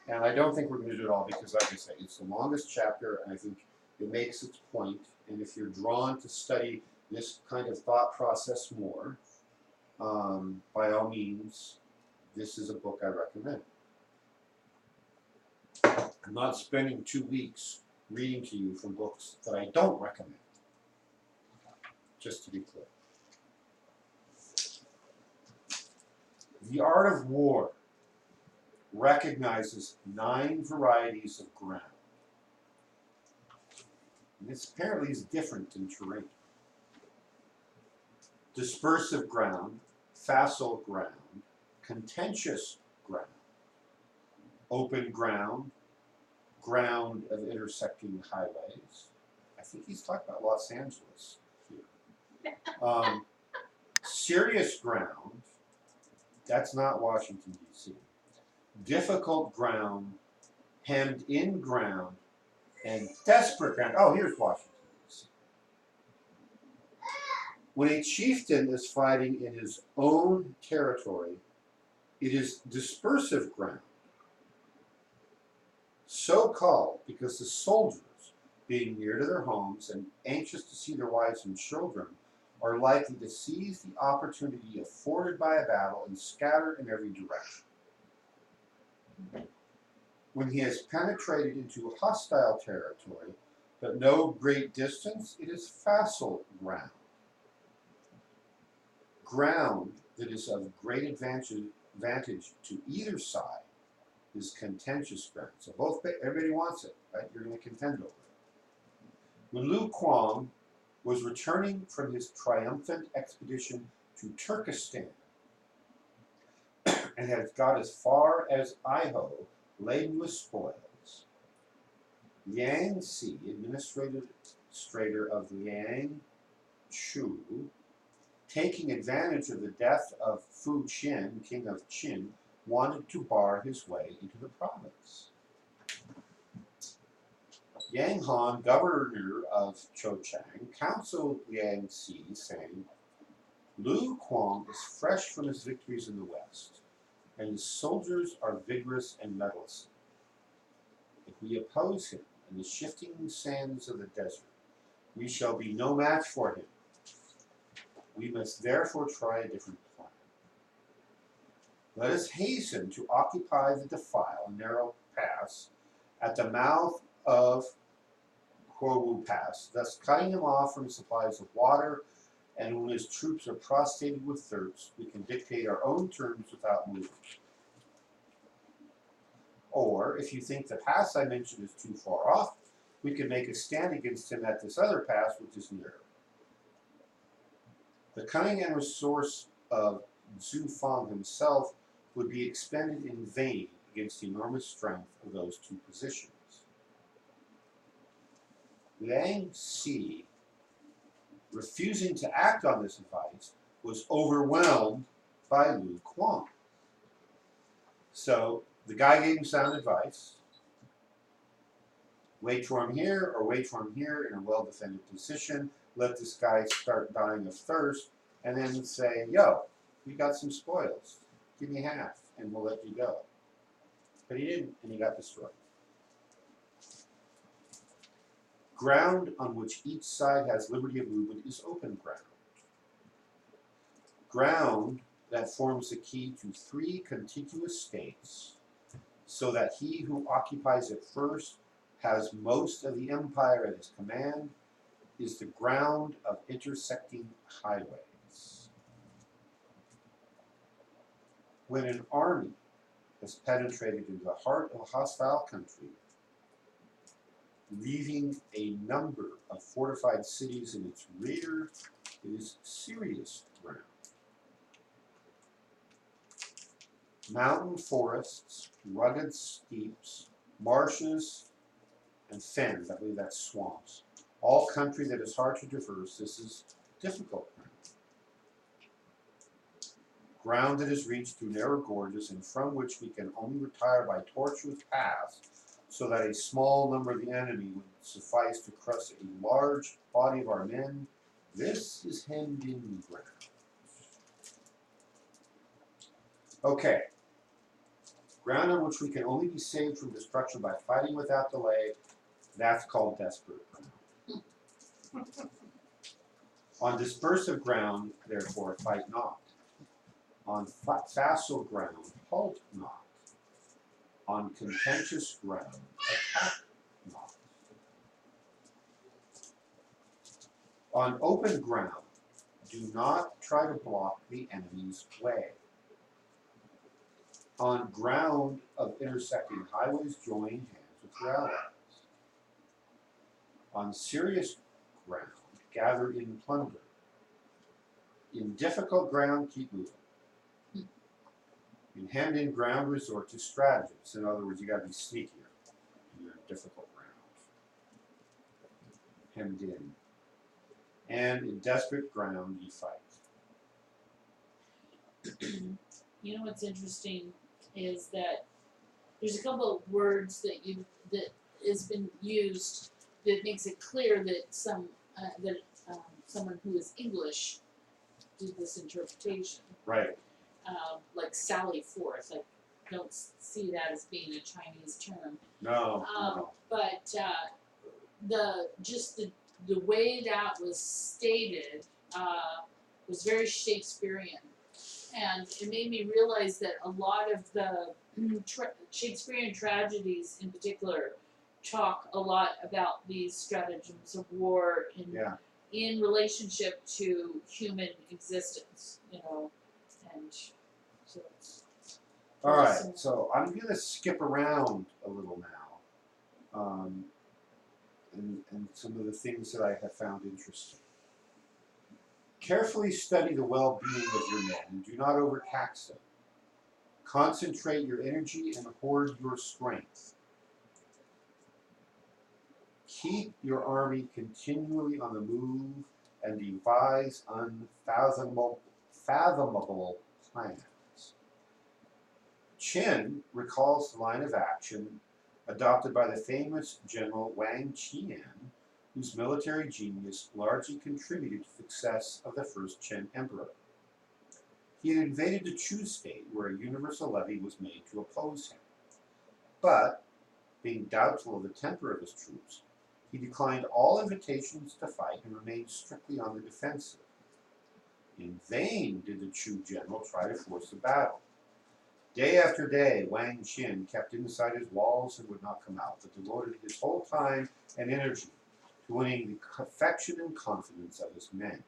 And I don't think we're going to do it all because, like I say, it's the longest chapter, and I think it makes its point. And if you're drawn to study this kind of thought process more, by all means, this is a book I recommend. I'm not spending 2 weeks reading to you from books that I don't recommend, just to be clear. The Art of War recognizes 9 varieties of ground. And this apparently is different in terrain. Dispersive ground, facile ground, contentious ground, open ground, ground of intersecting highways. I think he's talking about Los Angeles here. Serious ground, that's not Washington, D.C. Difficult ground, hemmed in ground, and desperate ground. Oh, here's Washington, D.C. When a chieftain is fighting in his own territory, it is dispersive ground. So called because the soldiers, being near to their homes and anxious to see their wives and children, are likely to seize the opportunity afforded by a battle and scatter in every direction. When he has penetrated into hostile territory, but no great distance, it is facile ground. Ground that is of great advantage to either side is contentious ground. So everybody wants it, right? You're going to contend over it. When Lu Kuang was returning from his triumphant expedition to Turkestan and had got as far as Iho, laden with spoils, Yang Si, administrator of Liang Chu, taking advantage of the death of Fu Qian, king of Qin, wanted to bar his way into the province. Yang Han, governor of Chochang, counseled Liang Si, saying, Lu Kuang is fresh from his victories in the west, and his soldiers are vigorous and mettlesome. If we oppose him in the shifting sands of the desert, we shall be no match for him. We must therefore try a different plan. Let us hasten to occupy the defile, a narrow pass, at the mouth of Huowu Pass, thus cutting him off from supplies of water, and when his troops are prostrated with thirst, we can dictate our own terms without moving. Or, if you think the pass I mentioned is too far off, we can make a stand against him at this other pass, which is nearer. The cunning and resource of Zhu Fang himself would be expended in vain against the enormous strength of those two positions. Liang Si, refusing to act on this advice, was overwhelmed by Lu Kuang. So the guy gave him sound advice. Wait for him here or wait for him here in a well-defended position. Let this guy start dying of thirst and then say, yo, you got some spoils. Give me half and we'll let you go. But he didn't, and he got destroyed. Ground on which each side has liberty of movement is open ground. Ground that forms the key to 3 contiguous states, so that he who occupies it first has most of the empire at his command, is the ground of intersecting highways. When an army has penetrated into the heart of a hostile country, leaving a number of fortified cities in its rear, is serious ground. Mountain forests, rugged steeps, marshes, and fens, I believe that's swamps. All country that is hard to traverse, this is difficult ground. Ground that is reached through narrow gorges and from which we can only retire by tortuous paths, so that a small number of the enemy would suffice to crush a large body of our men. This is hemmed in ground. Okay. Ground on which we can only be saved from destruction by fighting without delay, that's called desperate ground. On dispersive ground, therefore, fight not. On facile ground, halt not. On contentious ground, attack not. On open ground, do not try to block the enemy's way. On ground of intersecting highways, join hands with your allies. On serious ground, gather in plunder. In difficult ground, keep moving. In hemmed-in ground, resort to stratagems. In other words, you got to be sneakier in your difficult ground. Hemmed in. And in desperate ground, ye fight. You know what's interesting is that there's a couple of words that has been used that makes it clear that someone who is English did this interpretation. Right. Like sally forth. I don't see that as being a Chinese term. No. No. But the way that was stated was very Shakespearean, and it made me realize that a lot of the Shakespearean tragedies, in particular, talk a lot about these stratagems of war in relationship to human existence. And so. All right, so I'm going to skip around a little now, and some of the things that I have found interesting. Carefully study the well-being of your men and do not overtax them. Concentrate your energy and hoard your strength. Keep your army continually on the move and devise unfathomable plans. Qin recalls the line of action adopted by the famous General Wang Qian, whose military genius largely contributed to the success of the first Qin emperor. He had invaded the Chu state, where a universal levy was made to oppose him. But, being doubtful of the temper of his troops, he declined all invitations to fight and remained strictly on the defensive. In vain did the Chu general try to force a battle. Day after day, Wang Qin kept inside his walls and would not come out, but devoted his whole time and energy to winning the affection and confidence of his men.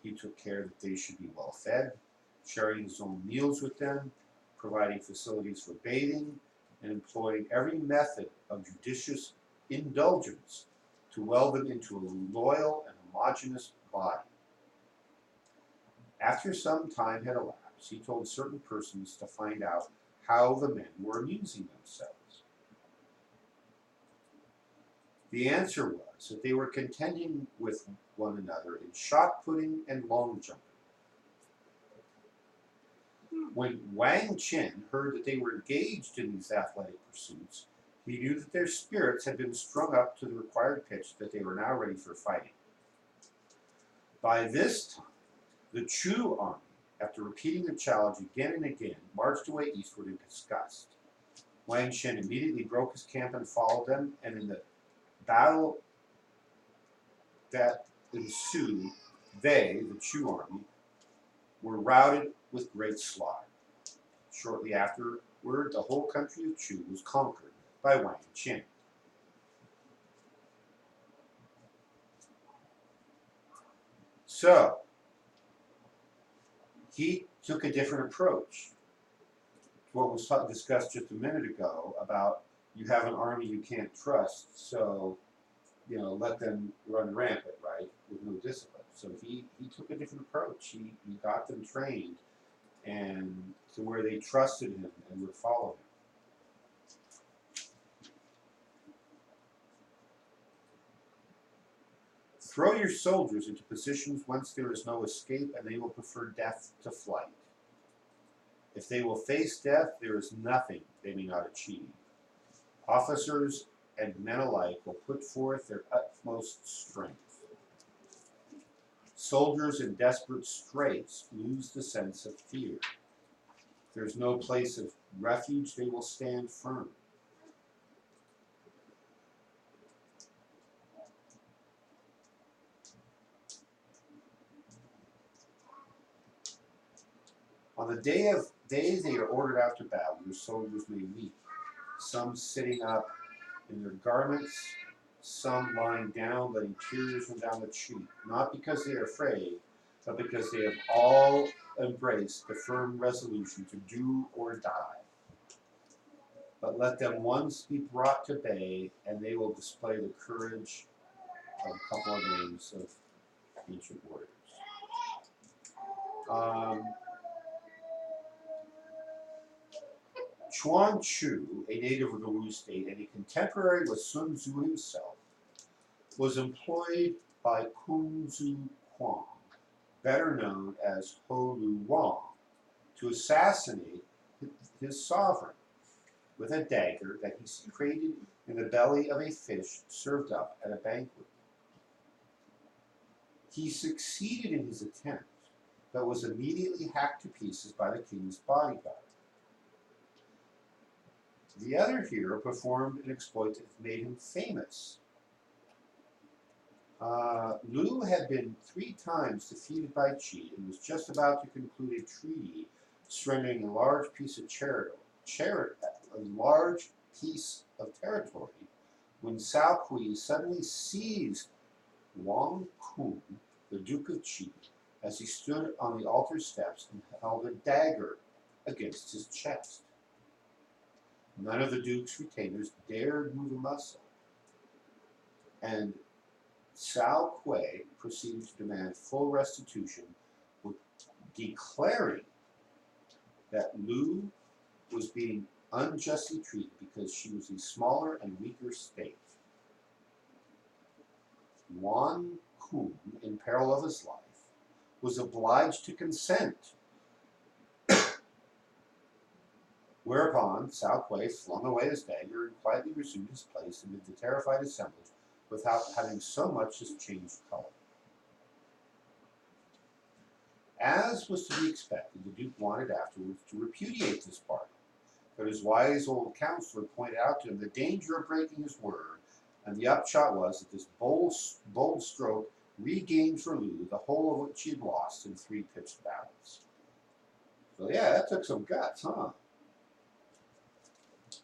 He took care that they should be well fed, sharing his own meals with them, providing facilities for bathing, and employing every method of judicious indulgence to weld them into a loyal and homogeneous body. After some time had elapsed, he told certain persons to find out how the men were amusing themselves. The answer was that they were contending with one another in shot putting and long jumping. When Wang Qin heard that they were engaged in these athletic pursuits, he knew that their spirits had been strung up to the required pitch, that they were now ready for fighting. By this time, the Chu army, after repeating the challenge again and again, marched away eastward in disgust. Wang Qin immediately broke his camp and followed them, and in the battle that ensued, they, the Chu army, were routed with great slaughter. Shortly afterward, the whole country of Chu was conquered by Wang Qin. So, he took a different approach to what was discussed just a minute ago about you have an army you can't trust, so let them run rampant, right, with no discipline. So he took a different approach. He got them trained and to where they trusted him and would follow him. Throw your soldiers into positions whence there is no escape, and they will prefer death to flight. If they will face death, there is nothing they may not achieve. Officers and men alike will put forth their utmost strength. Soldiers in desperate straits lose the sense of fear. If there is no place of refuge, they will stand firm. On the days they are ordered out to battle, your soldiers may weep, some sitting up in their garments, some lying down, letting tears run down the cheek, not because they are afraid, but because they have all embraced the firm resolution to do or die. But let them once be brought to bay, and they will display the courage of a couple of names of ancient warriors. Chuan Chu, a native of the Wu state and a contemporary with Sun Tzu himself, was employed by Kun Zu Kuang, better known as Ho Lu Wang, to assassinate his sovereign with a dagger that he secreted in the belly of a fish served up at a banquet. He succeeded in his attempt, but was immediately hacked to pieces by the king's bodyguard. The other hero performed an exploit that made him famous. Lu had been 3 times defeated by Qi and was just about to conclude a treaty surrendering a large piece of territory when Cao Kui suddenly seized Wang Kun, the Duke of Qi, as he stood on the altar steps and held a dagger against his chest. None of the Duke's retainers dared move a muscle, and Cao Kui proceeded to demand full restitution, declaring that Lu was being unjustly treated because she was a smaller and weaker state. Wang Kun, in peril of his life, was obliged to consent. Whereupon Cao Kui flung away his dagger and quietly resumed his place amid the terrified assemblage without having so much as changed color. As was to be expected, the Duke wanted afterwards to repudiate this party, but his wise old counselor pointed out to him the danger of breaking his word, and the upshot was that this bold stroke regained for Lu the whole of what she had lost in 3 pitched battles. So yeah, that took some guts, huh?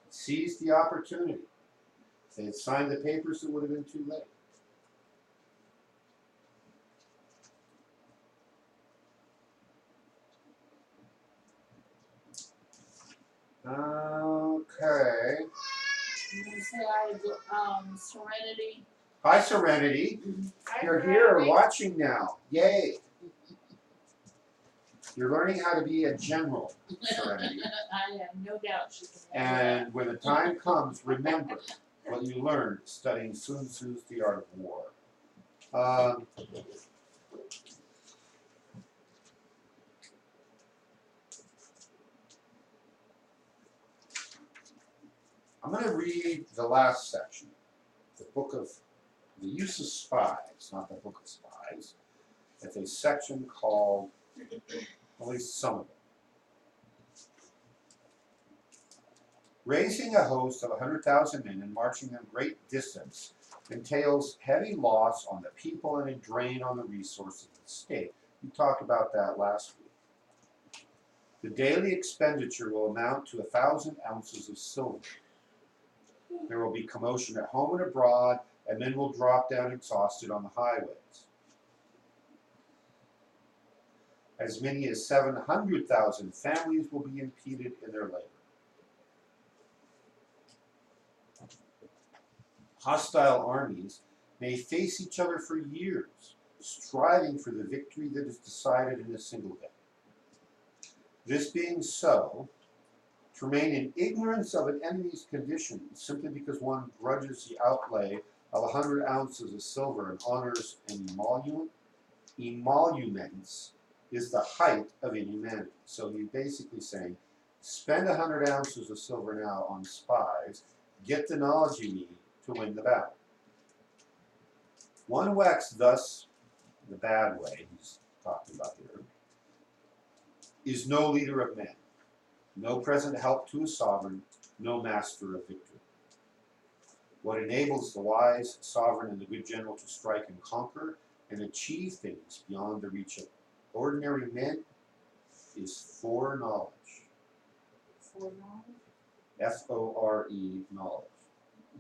Seized the opportunity. If they had signed the papers, it would have been too late. Okay. You want to say I Serenity? Hi, Serenity. Hi, You're Serenity. here watching now. Yay. You're learning how to be a general, Serenity. I have no doubt she can. And when the time comes, remember what you learned studying Sun Tzu's The Art of War. I'm going to read the last section, the book of the use of spies, not the book of spies. It's a section called, at least some of it. Raising a host of 100,000 men and marching them great distance entails heavy loss on the people and a drain on the resources of the state. We talked about that last week. The daily expenditure will amount to 1,000 ounces of silver. There will be commotion at home and abroad, and men will drop down exhausted on the highways. As many as 700,000 families will be impeded in their labor. Hostile armies may face each other for years, striving for the victory that is decided in a single day. This being so, to remain in ignorance of an enemy's condition simply because one grudges the outlay of 100 ounces of silver and honors an emoluments is the height of inhumanity. So he's basically saying, spend 100 ounces of silver now on spies, get the knowledge you need to win the battle. One who acts thus, the bad way he's talking about here, is no leader of men, no present help to a sovereign, no master of victory. What enables the wise sovereign and the good general to strike and conquer and achieve things beyond the reach of ordinary men is foreknowledge. Foreknowledge? F-O-R-E, knowledge.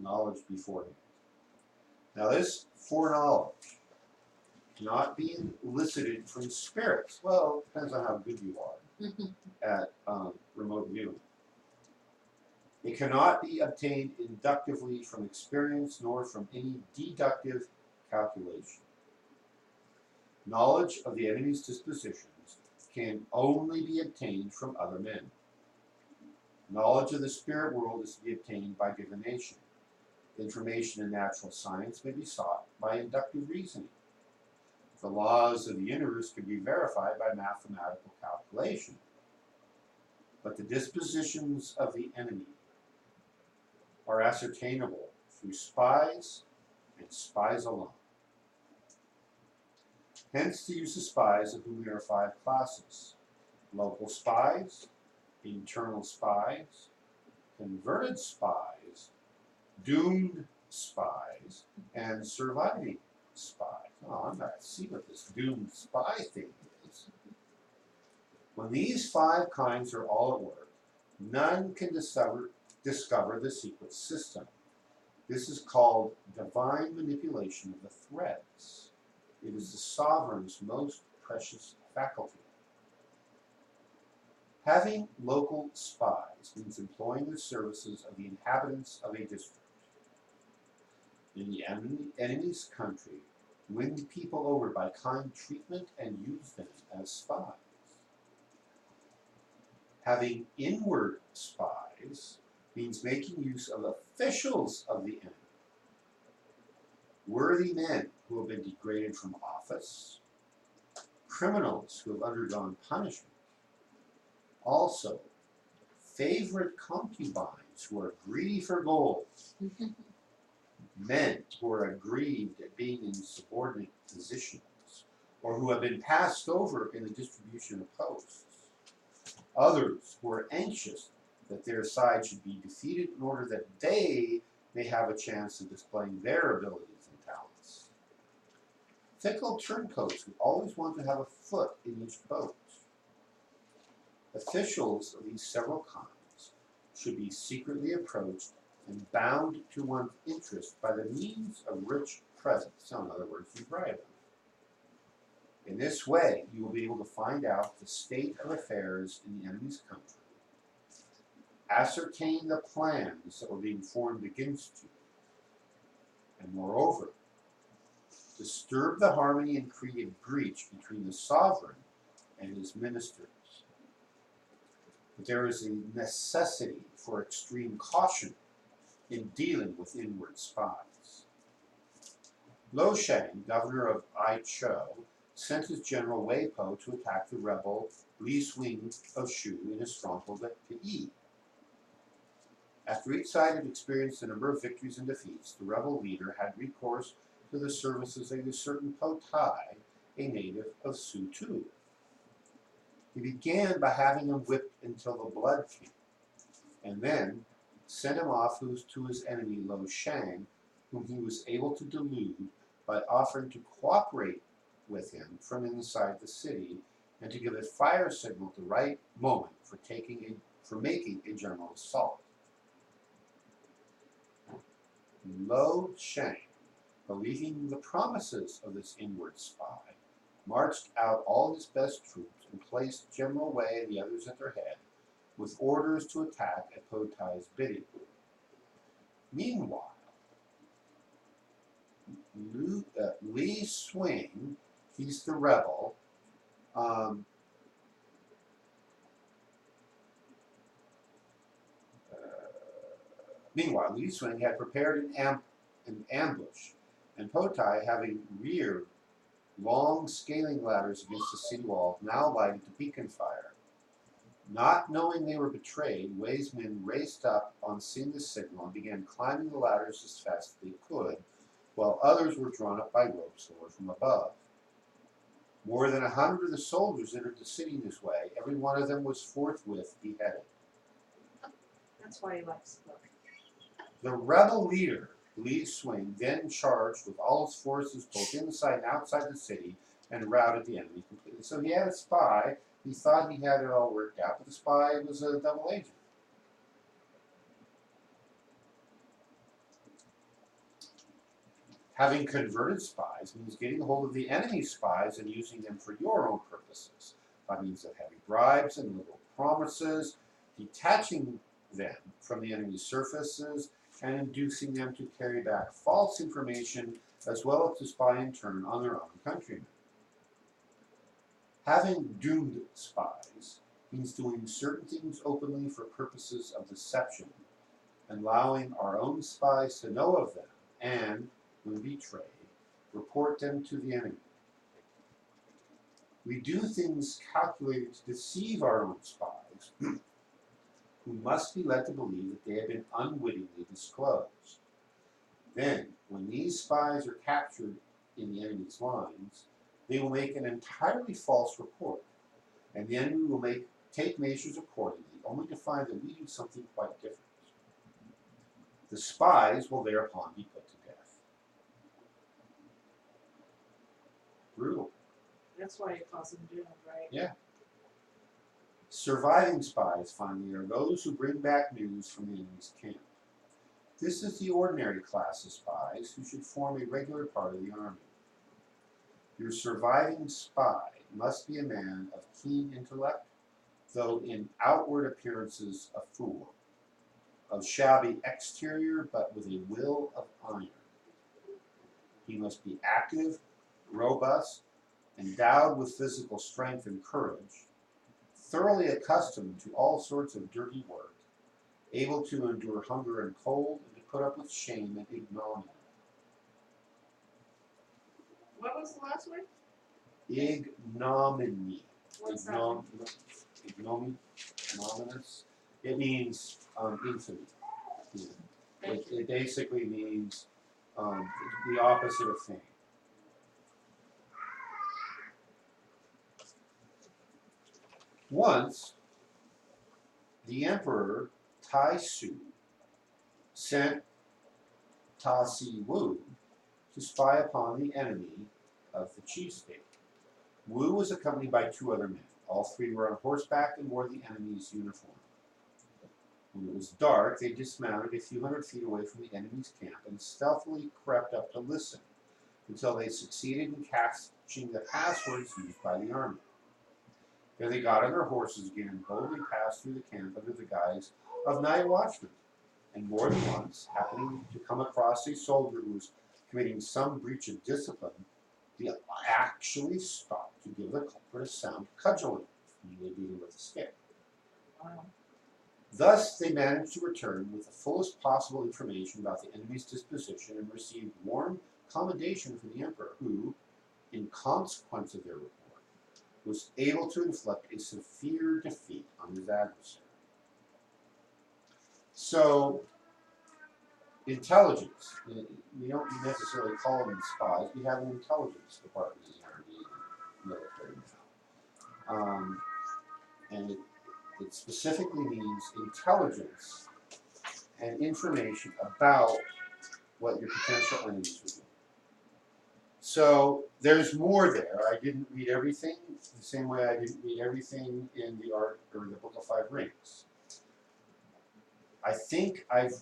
Knowledge beforehand. Now this foreknowledge cannot be elicited from spirits. Well, it depends on how good you are at remote viewing. It cannot be obtained inductively from experience nor from any deductive calculation. Knowledge of the enemy's dispositions can only be obtained from other men. Knowledge of the spirit world is to be obtained by divination. Information in natural science may be sought by inductive reasoning. The laws of the universe can be verified by mathematical calculation. But the dispositions of the enemy are ascertainable through spies and spies alone. Hence the use of spies, of whom there are 5 classes: local spies, internal spies, converted spies, doomed spies, and surviving spies. Oh, I'm not to see what this doomed spy thing is. When these 5 kinds are all at work, none can discover the secret system. This is called divine manipulation of the threads. It is the sovereign's most precious faculty. Having local spies means employing the services of the inhabitants of a district. In the enemy's country, win people over by kind treatment and use them as spies. Having inward spies means making use of officials of the enemy, worthy men who have been degraded from office, criminals who have undergone punishment, also favorite concubines who are greedy for gold, men who are aggrieved at being in subordinate positions, or who have been passed over in the distribution of posts, others who are anxious that their side should be defeated in order that they may have a chance of displaying their abilities and talents. Fickle turncoats who always want to have a foot in each boat. Officials of these several kinds should be secretly approached and bound to one's interest by the means of rich presents. So in other words, you bribe them. In this way, you will be able to find out the state of affairs in the enemy's country, ascertain the plans that were being formed against you, and moreover, disturb the harmony and create a breach between the sovereign and his ministers. But there is a necessity for extreme caution in dealing with inward spies. Lo Shang, governor of Aichou, sent his general Wei Po to attack the rebel Li Swing of Shu in his stronghold at Pi. After each side had experienced a number of victories and defeats, the rebel leader had recourse to the services of a certain Po Tai, a native of Su Tu. He began by having him whipped until the blood came, and then sent him off to his enemy Lo Shang, whom he was able to delude by offering to cooperate with him from inside the city and to give a fire signal at the right moment for making a general assault. Lo Shang, believing the promises of this inward spy, marched out all his best troops and placed General Wei and the others at their head, with orders to attack at Po Tai's bidding. Meanwhile, Lee Swing, he's the rebel. Um, Meanwhile, Lee Swing had prepared an ambush, and Potai, having reared long scaling ladders against the city wall, now lighted the beacon fire. Not knowing they were betrayed, Wei's men raced up on seeing the signal and began climbing the ladders as fast as they could, while others were drawn up by ropes lowered from above. More than 100 of the soldiers entered the city this way. Every one of them was forthwith beheaded. That's why he likes the book. The rebel leader, Lee Swing, then charged with all his forces both inside and outside the city and routed the enemy completely. So he had a spy. He thought he had it all worked out, but the spy was a double agent. Having converted spies means getting a hold of the enemy's spies and using them for your own purposes by means of heavy bribes and liberal promises, detaching them from the enemy's surfaces, and inducing them to carry back false information as well as to spy in turn on their own countrymen. Having doomed spies means doing certain things openly for purposes of deception, and allowing our own spies to know of them, and, when betrayed, report them to the enemy. We do things calculated to deceive our own spies, who must be led to believe that they have been unwittingly disclosed. Then, when these spies are captured in the enemy's lines, they will make an entirely false report, and the enemy will take measures accordingly, only to find that we do something quite different. The spies will thereupon be put to death. Brutal. That's why he calls him doomed, right? Yeah. Surviving spies, finally, are those who bring back news from the enemy's camp. This is the ordinary class of spies who should form a regular part of the army. Your surviving spy must be a man of keen intellect, though in outward appearances a fool, of shabby exterior but with a will of iron. He must be active, robust, endowed with physical strength and courage, thoroughly accustomed to all sorts of dirty work, able to endure hunger and cold, and to put up with shame and ignominy. What was the last word? Ignominy. What's that mean? Ignominious. It means infamy. Yeah. It basically means the opposite of fame. Once, the emperor Tai Su sent Ta Si Wu to spy upon the enemy of the chief state. Wu was accompanied by 2 other men. All 3 were on horseback and wore the enemy's uniform. When it was dark, they dismounted a few hundred feet away from the enemy's camp and stealthily crept up to listen until they succeeded in catching the passwords used by the army. Then they got on their horses again and boldly passed through the camp under the guise of night watchmen, and more than once, happening to come across a soldier who was committing some breach of discipline, they actually stopped to give the culprit a sound cudgeling, usually beaten with a stick. Wow. Thus, they managed to return with the fullest possible information about the enemy's disposition and received warm commendation from the emperor, who, in consequence of their report, was able to inflict a severe defeat on his adversary. So, intelligence. We don't necessarily call them spies. We have an intelligence department in the Army and military now. And it specifically means intelligence and information about what your potential enemies would do. So there's more there. I didn't read everything the same way I didn't read everything in the Art or the Book of 5 Rings. I think I've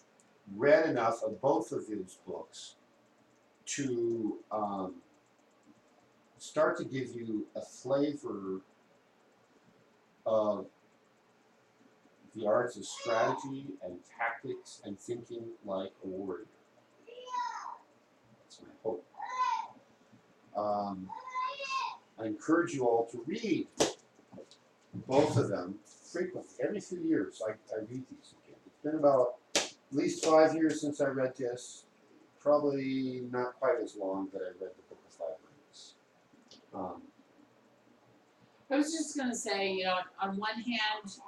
read enough of both of these books to start to give you a flavor of the arts of strategy and tactics and thinking like a warrior. That's my hope. I encourage you all to read both of them frequently. Every few years, I read these again. It's been about at least 5 years since I read this. Probably not quite as long that I read the Book of Five Rings. I was just gonna say, you know, on one hand,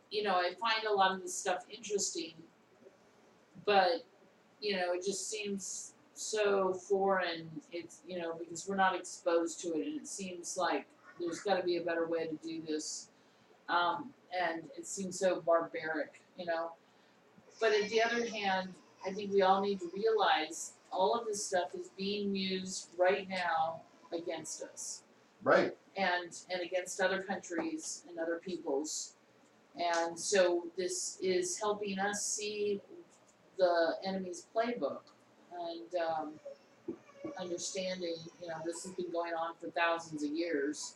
you know, I find a lot of this stuff interesting, but you know, it just seems so foreign. It's, you know, because we're not exposed to it, and it seems like there's got to be a better way to do this, and it seems so barbaric, you know. But at the other hand, I think we all need to realize all of this stuff is being used right now against us. Right. And against other countries and other peoples. And so this is helping us see the enemy's playbook and understanding, you know, this has been going on for thousands of years.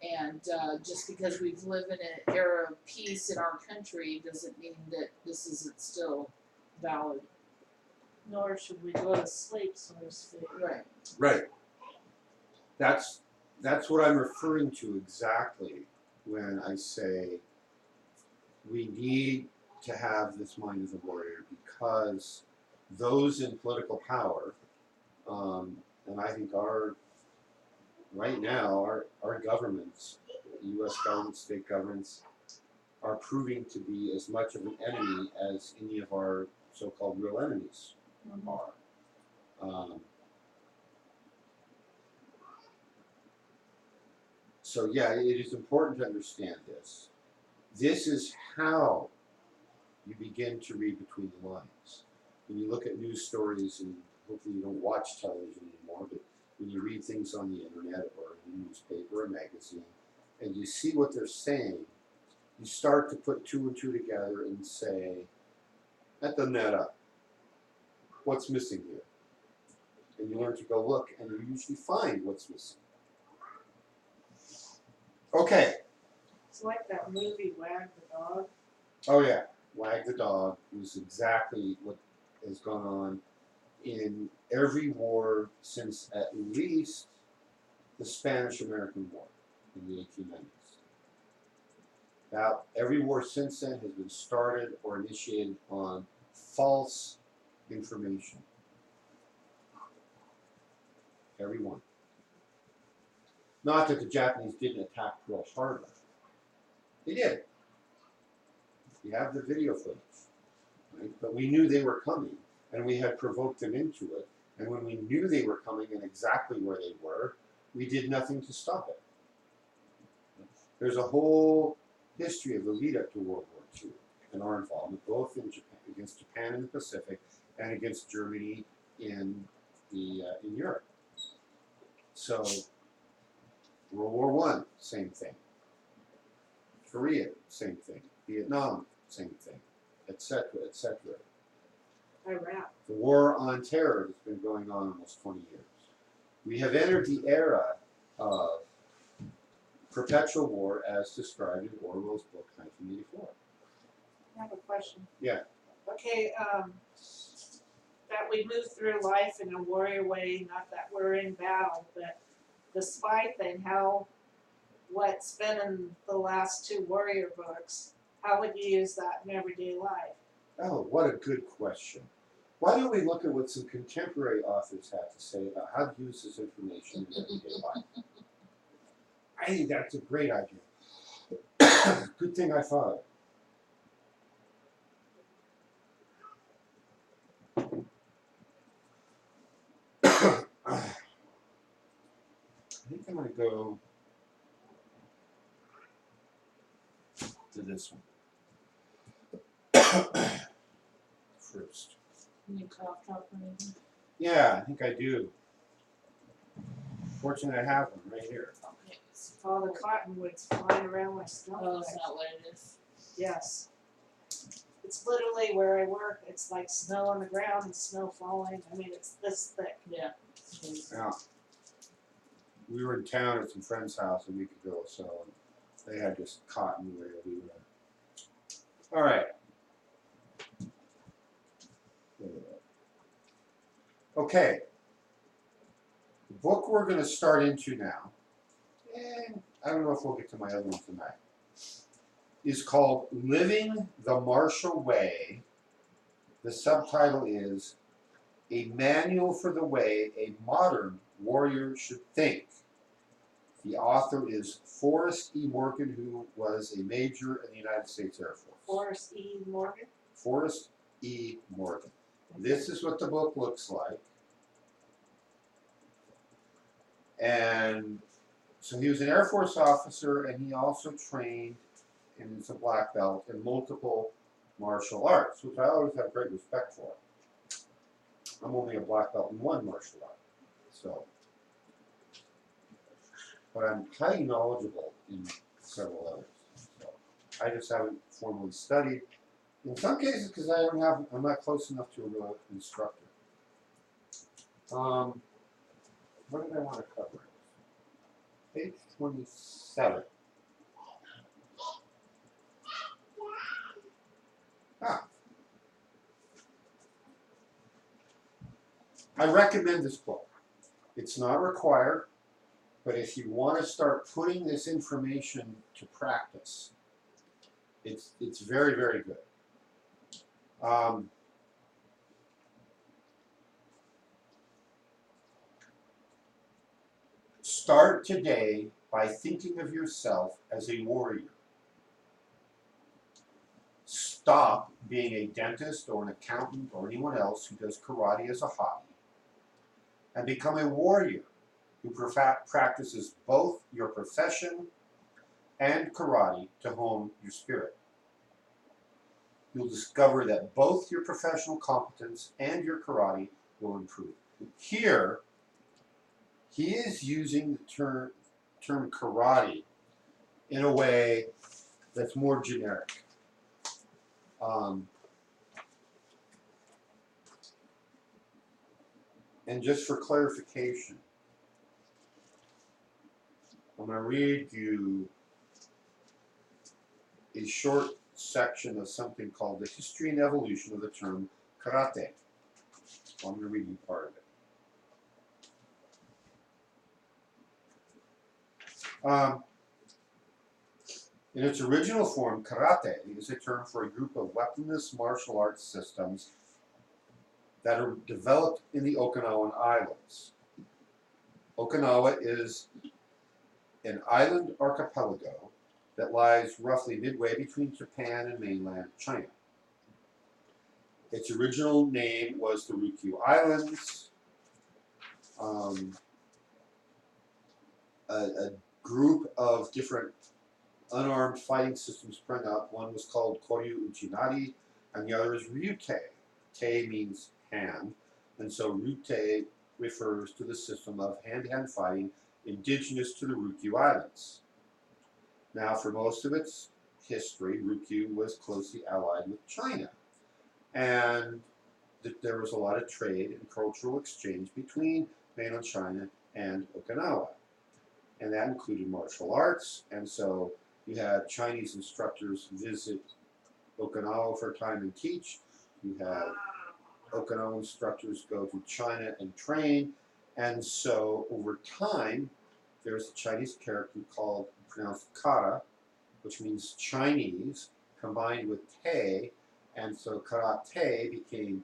And just because we've lived in an era of peace in our country doesn't mean that this isn't still valid. Nor should we go to sleep, so to speak. Right. Right. That's what I'm referring to exactly when I say we need to have this mind of the warrior, because those in political power, and I think right now our governments, U.S. government, state governments, are proving to be as much of an enemy as any of our so-called real enemies are. So yeah, it is important to understand this. This is how you begin to read between the lines. When you look at news stories, and hopefully you don't watch television anymore, but when you read things on the internet or in a newspaper or a magazine, and you see what they're saying, you start to put two and two together and say, that doesn't add up. What's missing here? And you learn to go look, and you usually find what's missing. Okay. It's like that movie Wag the Dog. Oh yeah, Wag the Dog was exactly what has gone on in every war since at least the Spanish-American War in the 1890s. About every war since then has been started or initiated on false information. Every one. Not that the Japanese didn't attack Pearl Harbor. They did. We have the video footage, right? But we knew they were coming, and we had provoked them into it. And when we knew they were coming and exactly where they were, we did nothing to stop it. There's a whole history of the lead up to World War II and our involvement, both in Japan, against Japan in the Pacific and against Germany in Europe. So World War I, same thing. Korea, same thing. Vietnam, same thing, etc., etc. Iraq. The war on terror has been going on almost 20 years. We have entered the era of perpetual war as described in Orwell's book, 1984. I have a question. Yeah. Okay, that we move through life in a warrior way, not that we're in battle, but the spy thing, what's been in the last two warrior books, how would you use that in everyday life? Oh, what a good question. Why don't we look at what some contemporary authors have to say about how to use this information in everyday life? I think that's a great idea. Good thing I thought of it. I think I'm going to go to this one first. Any cough drop or anything? Yeah, I think I do. Fortunately, I have one right here. Okay. All the cottonwoods flying around my stomach. Oh, is that what it is? Yes. It's literally where I work. It's like snow on the ground and snow falling. I mean, it's this thick. Yeah. Yeah. We were in town at some friend's house a week ago or so, and they had just cotton where we were. All right. Okay. book we're going to start into now, and I don't know if we'll get to my other one tonight, is called Living the Martial Way. The subtitle is A Manual for the Way a Modern Warrior Should Think. The author is Forrest E. Morgan, who was a major in the United States Air Force. Forrest E. Morgan. Forrest E. Morgan. This is what the book looks like. And so he was an Air Force officer, and he also trained, and is a black belt in multiple martial arts, which I always have great respect for. I'm only a black belt in one martial art, so. But I'm highly knowledgeable in several others. So I just haven't formally studied. In some cases, because I'm not close enough to a real instructor. What did I want to cover? Page 27. I recommend this book. It's not required, but if you want to start putting this information to practice, it's very, very good. Start today by thinking of yourself as a warrior. Stop being a dentist or an accountant or anyone else who does karate as a hobby, and become a warrior who practices both your profession and karate to hone your spirit. You'll discover that both your professional competence and your karate will improve. Here, he is using the term karate in a way that's more generic. And just for clarification, I'm going to read you a short section of something called The History and Evolution of the Term Karate. I'm going to read you part of it. In its original form, karate is a term for a group of weaponless martial arts systems that are developed in the Okinawan Islands. Okinawa is an island archipelago that lies roughly midway between Japan and mainland China. Its original name was the Ryukyu Islands. A group of different unarmed fighting systems sprang up. One was called Koryu Uchinari, and the other is Ryute. Te means hand, and so Ryute refers to the system of hand-to-hand fighting indigenous to the Ryukyu Islands. Now, for most of its history, Ryukyu was closely allied with China, and there was a lot of trade and cultural exchange between mainland China and Okinawa, and that included martial arts, and so you had Chinese instructors visit Okinawa for a time and teach. You had Okinawa instructors go to China and train, and so over time, there's a Chinese character pronounced kara, which means Chinese, combined with te, and so karate became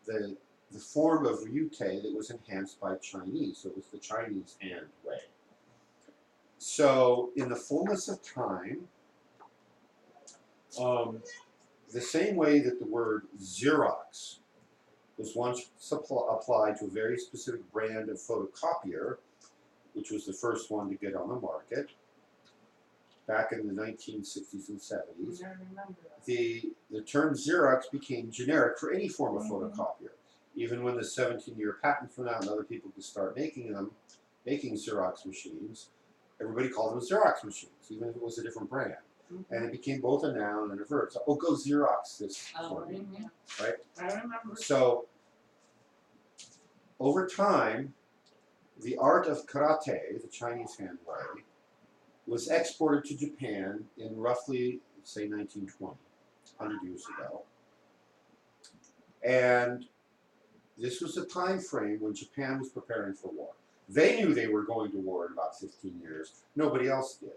the form of ryute that was enhanced by Chinese, so it was the Chinese hand way. So in the fullness of time, the same way that the word Xerox was once applied to a very specific brand of photocopier, which was the first one to get on the market back in the 1960s and 70s, the term Xerox became generic for any form of photocopier. Even when the 17-year patents went out and other people could start making Xerox machines, everybody called them Xerox machines, even if it was a different brand. And it became both a noun and a verb. So, go Xerox this for me, right? I remember. So, over time, the art of karate, the Chinese hand way, was exported to Japan in roughly, say, 1920, 100 years ago. And this was a time frame when Japan was preparing for war. They knew they were going to war in about 15 years. Nobody else did.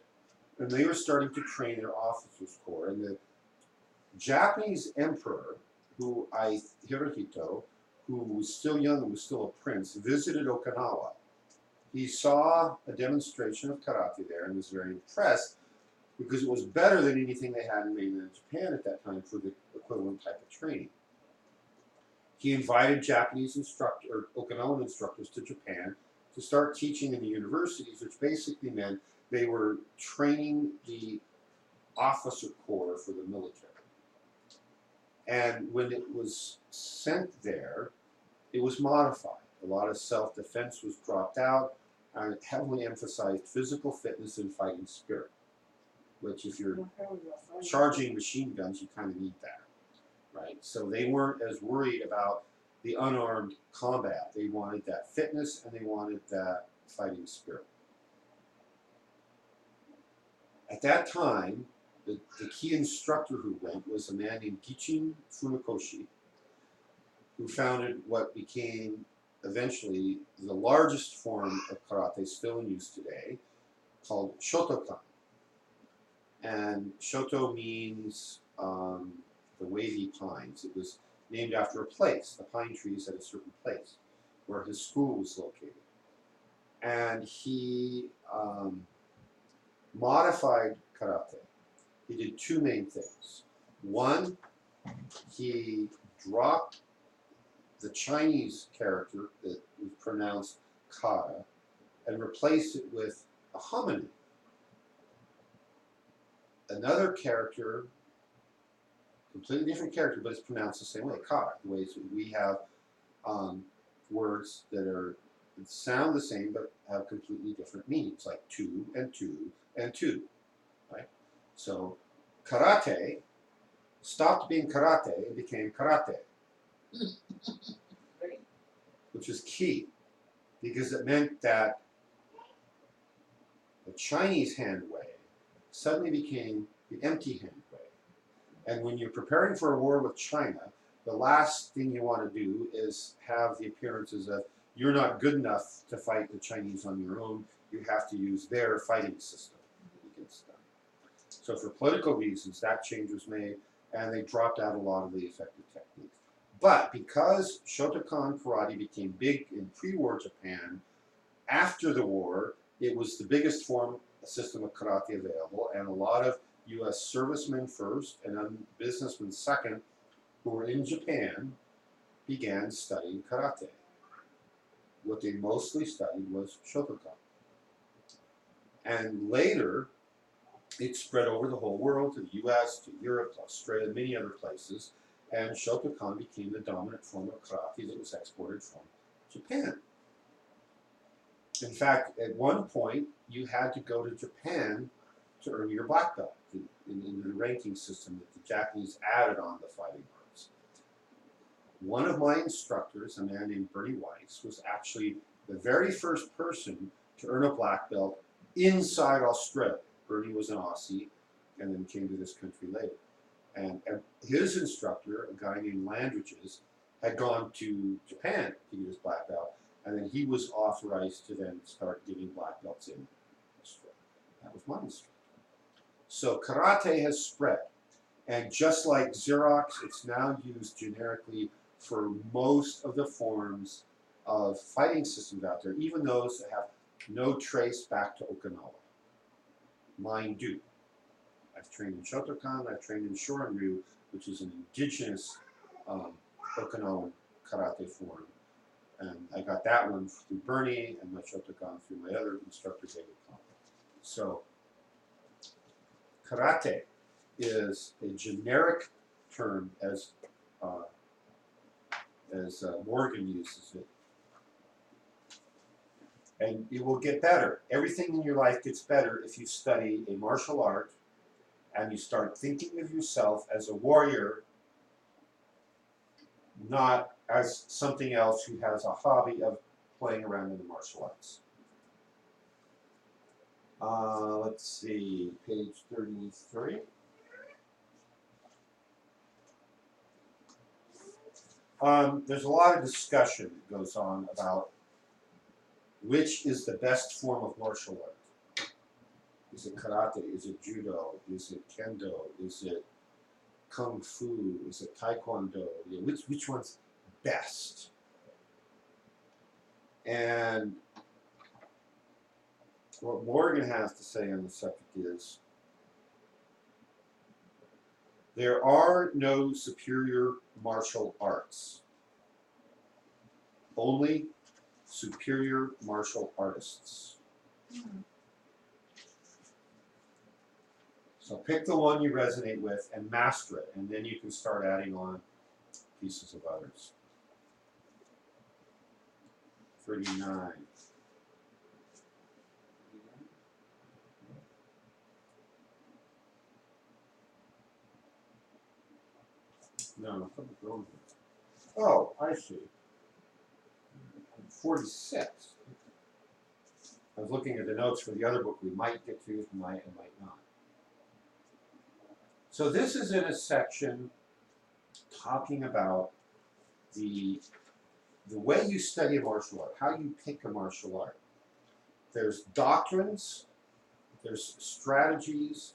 And they were starting to train their officers corps. And the Japanese emperor, Hirohito, who was still young and was still a prince, visited Okinawa. He saw a demonstration of karate there and was very impressed because it was better than anything they had in mainland Japan at that time for the equivalent type of training. He invited Japanese Okinawan instructors to Japan to start teaching in the universities, which basically meant they were training the officer corps for the military. And when it was sent there, it was modified. A lot of self-defense was dropped out, and it heavily emphasized physical fitness and fighting spirit, which if you're charging machine guns, you kind of need that, right? So they weren't as worried about the unarmed combat. They wanted that fitness and they wanted that fighting spirit. At that time, the key instructor who went was a man named Gichin Funakoshi, who founded what became eventually the largest form of karate still in use today, called Shotokan. And Shoto means the wavy pines. It was named after a place, the pine trees at a certain place, where his school was located. And he modified karate. He did two main things. One, he dropped the Chinese character that was pronounced kata and replaced it with a homonym. Another character, completely different character, but it's pronounced the same way, kata. The ways we have words that sound the same but have completely different meanings, like two and two and two, right? So karate stopped being karate and became karate, which is key because it meant that the Chinese hand way suddenly became the empty hand way. And when you're preparing for a war with China, the last thing you want to do is have the appearances of you're not good enough to fight the Chinese on your own. You have to use their fighting system against them. So for political reasons, that change was made, and they dropped out a lot of the effective techniques. But because Shotokan karate became big in pre-war Japan, after the war, it was the biggest system of karate available, and a lot of U.S. servicemen first and businessmen second, who were in Japan, began studying karate. What they mostly studied was Shotokan. And later, it spread over the whole world, to the U.S., to Europe, to Australia, many other places, and Shotokan became the dominant form of karate that was exported from Japan. In fact, at one point, you had to go to Japan to earn your black belt in the ranking system that the Japanese added on the fighting arts. One of my instructors, a man named Bernie Weiss, was actually the very first person to earn a black belt inside Australia. Bernie was an Aussie and then came to this country later. And his instructor, a guy named Landridges, had gone to Japan to get his black belt, and then he was authorized to then start giving black belts in Australia. That was my instructor. So karate has spread, and just like Xerox, it's now used generically for most of the forms of fighting systems out there, even those that have no trace back to Okinawa. Mine do. I've trained in Shotokan, I've trained in Shorin-ryu, which is an indigenous Okinawan karate form. And I got that one through Bernie, and my Shotokan through my other instructor, David Conley. So, karate is a generic term as Morgan uses it. And it will get better. Everything in your life gets better if you study a martial art and you start thinking of yourself as a warrior, not as something else who has a hobby of playing around in the martial arts. Let's see, page 33. There's a lot of discussion that goes on about which is the best form of martial art? Is it karate? Is it judo? Is it kendo? Is it kung fu? Is it taekwondo? You know, which one's best? And what Morgan has to say on the subject is, there are no superior martial arts, only superior martial artists. So pick the one you resonate with and master it, and then you can start adding on pieces of others. 39. No, something's wrong here. Oh, I see. 46. I was looking at the notes for the other book. We might get to, might and might not. So this is in a section talking about the way you study a martial art, how you pick a martial art. There's doctrines, there's strategies,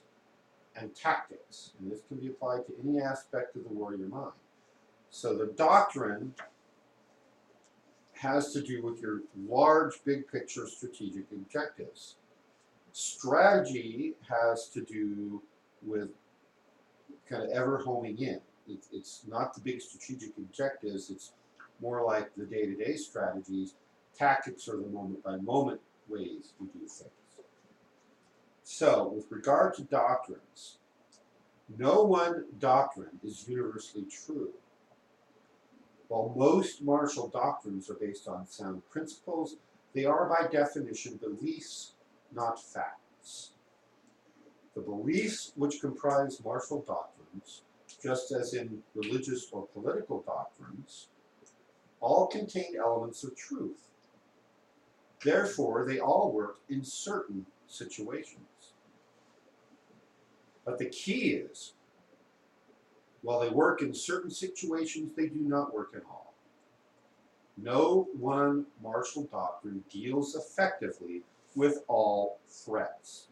and tactics. And this can be applied to any aspect of the warrior mind. So the doctrine has to do with your large, big picture strategic objectives. Strategy has to do with kind of ever homing in. It's not the big strategic objectives, it's more like the day-to-day strategies. Tactics are the moment-by-moment ways you do things. So, with regard to doctrines, no one doctrine is universally true. While most martial doctrines are based on sound principles, they are by definition beliefs, not facts. The beliefs which comprise martial doctrines, just as in religious or political doctrines, all contain elements of truth. Therefore, they all work in certain situations. But the key is, while they work in certain situations, they do not work in all. No one martial doctrine deals effectively with all threats.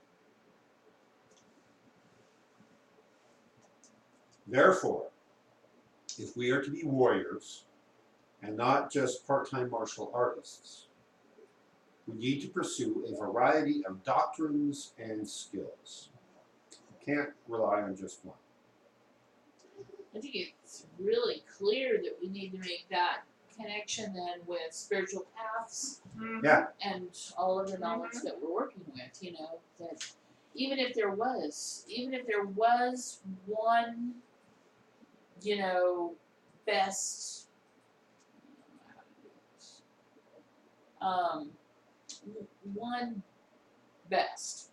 Therefore, if we are to be warriors and not just part-time martial artists, we need to pursue a variety of doctrines and skills. You can't rely on just one. I think it's really clear that we need to make that connection then with spiritual paths Yeah. and all of the knowledge that we're working with, you know, that even if there was one, you know, best one best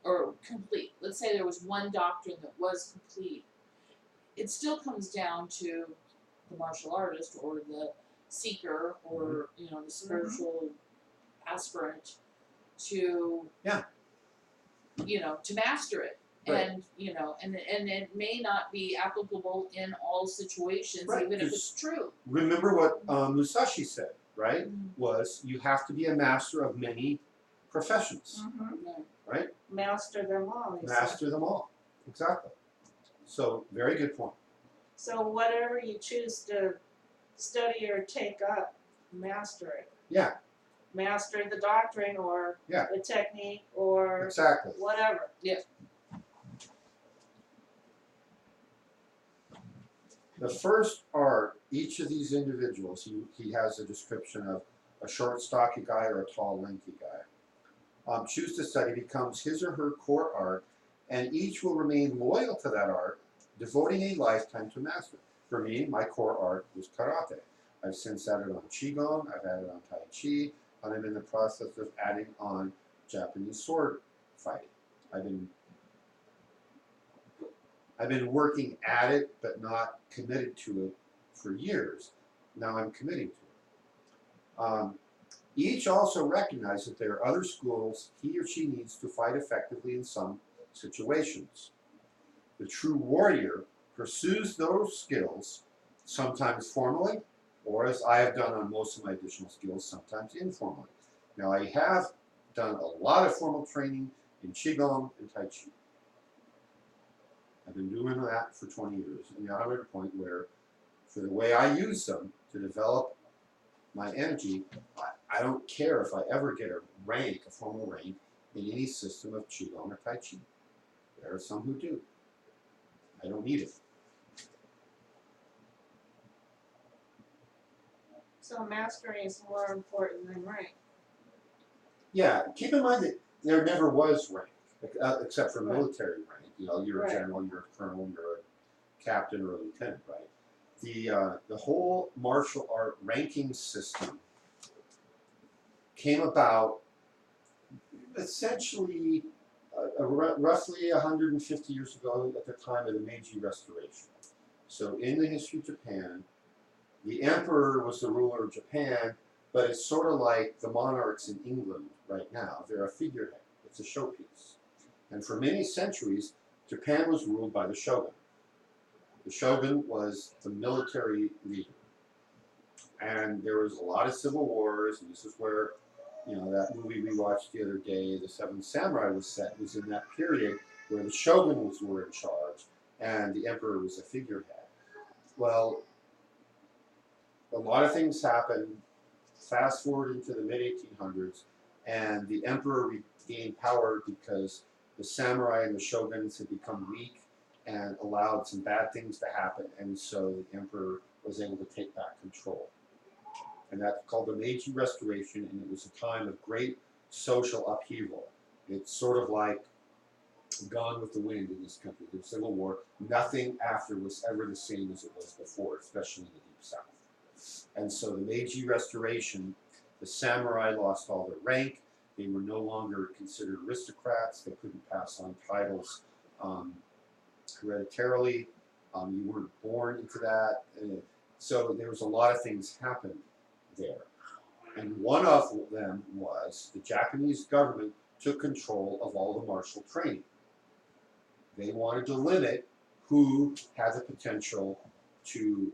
or complete. Let's say there was one doctrine that was complete. It still comes down to the martial artist or the seeker or you know the spiritual aspirant to you know to master it. Right. And you know, and it may not be applicable in all situations, Right, even if it's true. Remember what Musashi said, right? Was you have to be a master of many professions, right? Master them all. he said. Master them all, exactly. So, very good point. So whatever you choose to study or take up, master it. Yeah, Master the doctrine or Yeah. the technique or exactly. whatever. The first art, each of these individuals, he has a description of a short, stocky guy or a tall, lanky guy. Choose to study becomes his or her core art, and each will remain loyal to that art, devoting a lifetime to master. For me, my core art was karate. I've since added on qigong, I've added on tai chi, and I'm in the process of adding on Japanese sword fighting. I've been working at it, but not committed to it for years. Now I'm committing to it. Each also recognizes that there are other schools he or she needs to fight effectively in some situations. The true warrior pursues those skills, sometimes formally, or as I have done on most of my additional skills, sometimes informally. Now I have done a lot of formal training in Qigong and Tai Chi. I've been doing that for 20 years, and now I'm at a point where, for the way I use them to develop my energy, I don't care if I ever get a rank, a formal rank, in any system of Qigong or Tai Chi. There are some who do. I don't need it. So mastery is more important than rank. Yeah, keep in mind that there never was rank, except for Right. military rank. You know, you're a Right. general, you're a colonel, you're a captain or a lieutenant, right? The whole martial art ranking system came about essentially roughly 150 years ago at the time of the Meiji Restoration. So in the history of Japan, the emperor was the ruler of Japan, but it's sort of like the monarchs in England right now. They're a figurehead. It's a showpiece. And for many centuries, Japan was ruled by the shogun. The shogun was the military leader. And there was a lot of civil wars, and this is where, you know, that movie we watched the other day, The Seven Samurai, was set. It was in that period where the shoguns were in charge and the emperor was a figurehead. Well, a lot of things happened. Fast forward into the mid-1800s, and the emperor regained power because the samurai and the shoguns had become weak and allowed some bad things to happen, and so the emperor was able to take back control. And that's called the Meiji Restoration, and it was a time of great social upheaval. It's sort of like Gone with the Wind in this country, the Civil War. Nothing after was ever the same as it was before, especially in the Deep South. And so the Meiji Restoration, the samurai lost all their rank. They were no longer considered aristocrats. They couldn't pass on titles hereditarily. You weren't born into that. So there was a lot of things happened there. And one of them was the Japanese government took control of all the martial training. They wanted to limit who had the potential to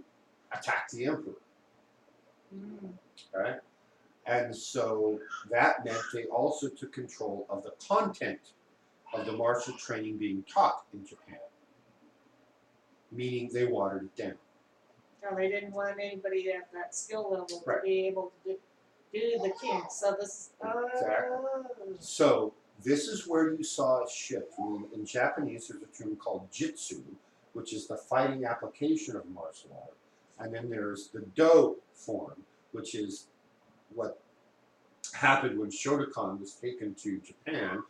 attack the emperor. Right? And so that meant they also took control of the content of the martial training being taught in Japan, meaning they watered it down. No, they didn't want anybody at that skill level Right. to be able to do the king. So this. Exactly. So this is where you saw a shift. I mean, in Japanese, there's a term called jitsu, which is the fighting application of martial art. And then there's the do form, which is what happened when Shotokan was taken to Japan,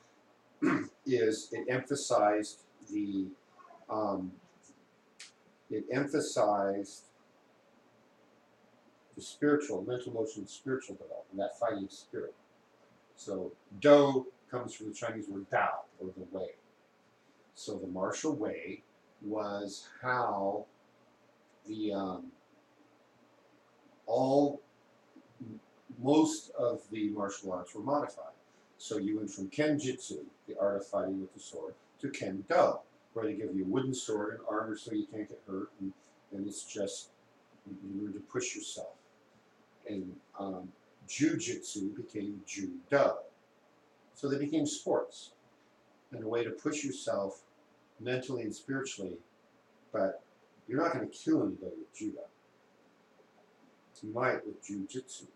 is it emphasized the spiritual, mental, emotional, spiritual development, that fighting spirit. So do comes from the Chinese word Dao, or the way. So the martial way was how the most of the martial arts were modified. So you went from Kenjutsu, the art of fighting with the sword, to Kendo, where they give you a wooden sword and armor so you can't get hurt, and it's just you learn to push yourself. And Jujitsu became Judo. So they became sports and a way to push yourself mentally and spiritually, but you're not going to kill anybody with judo. You might with jujitsu.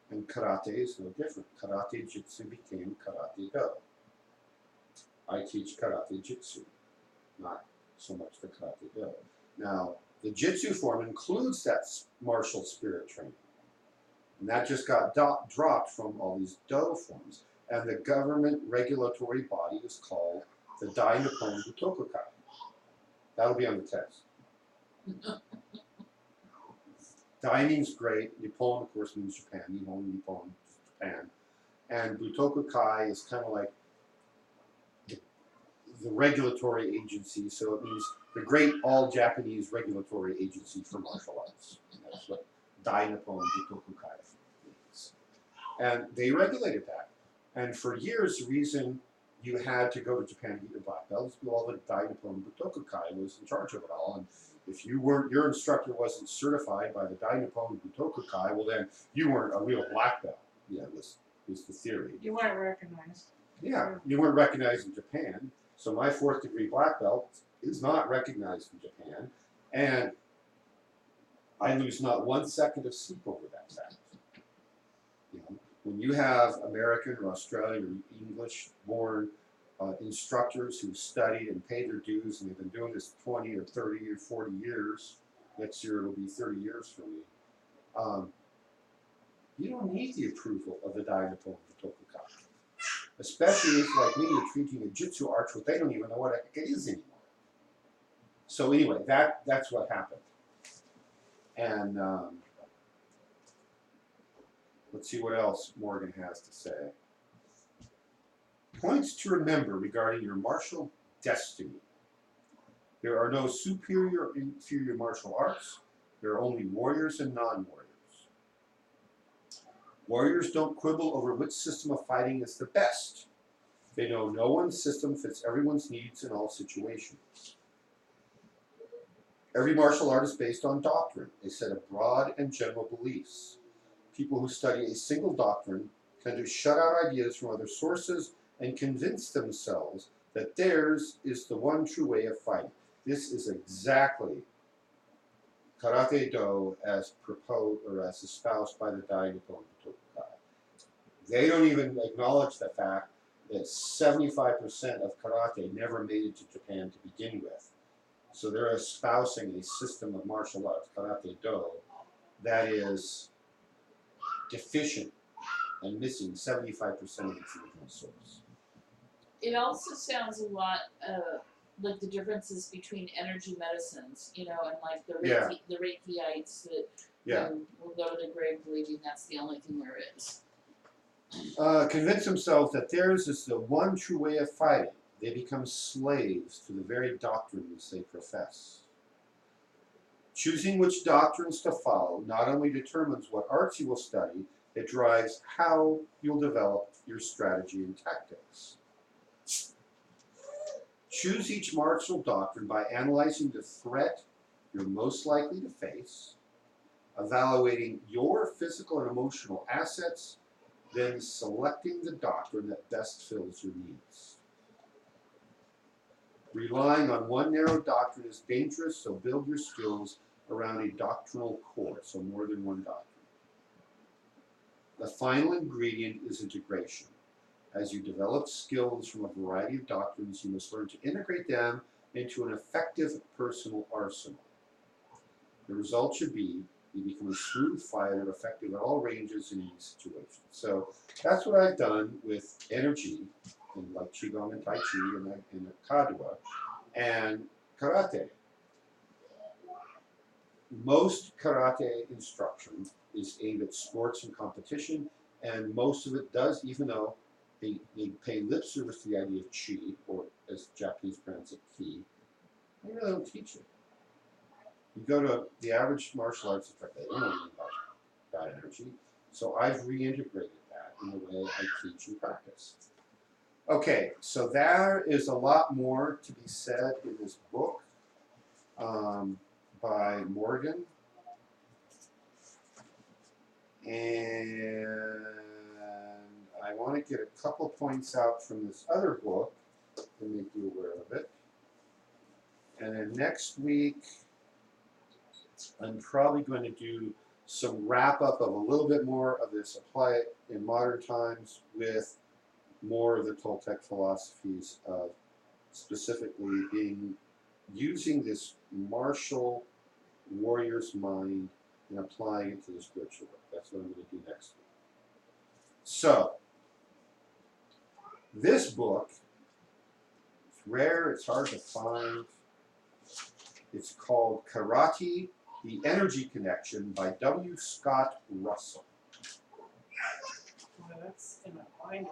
And karate is no different. Karate jitsu became karate do. I teach karate jitsu, not so much the karate do. Now, the jitsu form includes that martial spirit training. And that just got dropped from all these do forms. And the government regulatory body is called the Dai Nippon Butokukai. That'll be on the test. Dai means great. Nippon, of course, means Japan. Nihon, Nippon, Japan. And Butokukai is kind of like the regulatory agency. So it means the great all-Japanese regulatory agency for martial arts. And that's what Dai Nippon Butokukai means. And they regulated that. And for years, the reason you had to go to Japan to get your black belts, all the Dai Nippon Butokukai was in charge of it all. And if you weren't, your instructor wasn't certified by the Dai Nippon Butokukai, well then you weren't a real black belt. yeah, was the theory. You weren't recognized. Yeah, you weren't recognized in Japan, so my 4th degree black belt is not recognized in Japan, and I lose not 1 second of sleep over that fact. You know, when you have American or Australian or English-born instructors who studied and paid their dues, and they've been doing this 20 or 30 or 40 years, next year it'll be 30 years for me, you don't need the approval of the Dainapo Tokukai. Especially if, like me, you're treating a jutsu arch, what they don't even know what the heck it is anymore. So anyway, that's what happened. And let's see what else Morgan has to say. Points to remember regarding your martial destiny. There are no superior or inferior martial arts. There are only warriors and non-warriors. Warriors don't quibble over which system of fighting is the best. They know no one's system fits everyone's needs in all situations. Every martial art is based on doctrine, a set of broad and general beliefs. People who study a single doctrine tend to shut out ideas from other sources and convince themselves that theirs is the one true way of fighting. This is exactly Karate Do as proposed or as espoused by the Dainapo Tokukai. They don't even acknowledge the fact that 75% of karate never made it to Japan to begin with. So they're espousing a system of martial arts, Karate Do, that is deficient and missing 75% of its original source. It also sounds a lot like the differences between energy medicines, you know, and like the Reiki-ites that will go to the grave believing that's the only thing there is. Convince themselves that theirs is the one true way of fighting. They become slaves to the very doctrines they profess. Choosing which doctrines to follow not only determines what arts you will study, it drives how you'll develop your strategy and tactics. Choose each martial doctrine by analyzing the threat you're most likely to face, evaluating your physical and emotional assets, then selecting the doctrine that best fills your needs. Relying on one narrow doctrine is dangerous, so build your skills around a doctrinal core, so more than one doctrine. The final ingredient is integration. As you develop skills from a variety of doctrines, you must learn to integrate them into an effective personal arsenal. The result should be you become a smooth fighter, effective at all ranges in any situation. So that's what I've done with energy, and like Qigong and Tai Chi and Kadua, and Karate. Most Karate instruction is aimed at sports and competition, and most of it does, even though they pay lip service to the idea of Chi, or as Japanese pronounce it, Ki, they really don't teach it. You go to the average martial arts instructor, they don't know anything about energy. So I've reintegrated that in the way I teach and practice. Okay, so there is a lot more to be said in this book by Morgan. And I want to get a couple points out from this other book to make you aware of it. And then next week, I'm probably going to do some wrap up of a little bit more of this, apply it in modern times with more of the Toltec philosophies of specifically using this martial warrior's mind and applying it to the spiritual work. That's what I'm going to do next week. So, this book, it's rare, it's hard to find. It's called Karate, The Energy Connection by W. Scott Russell. Well, that's in a binder.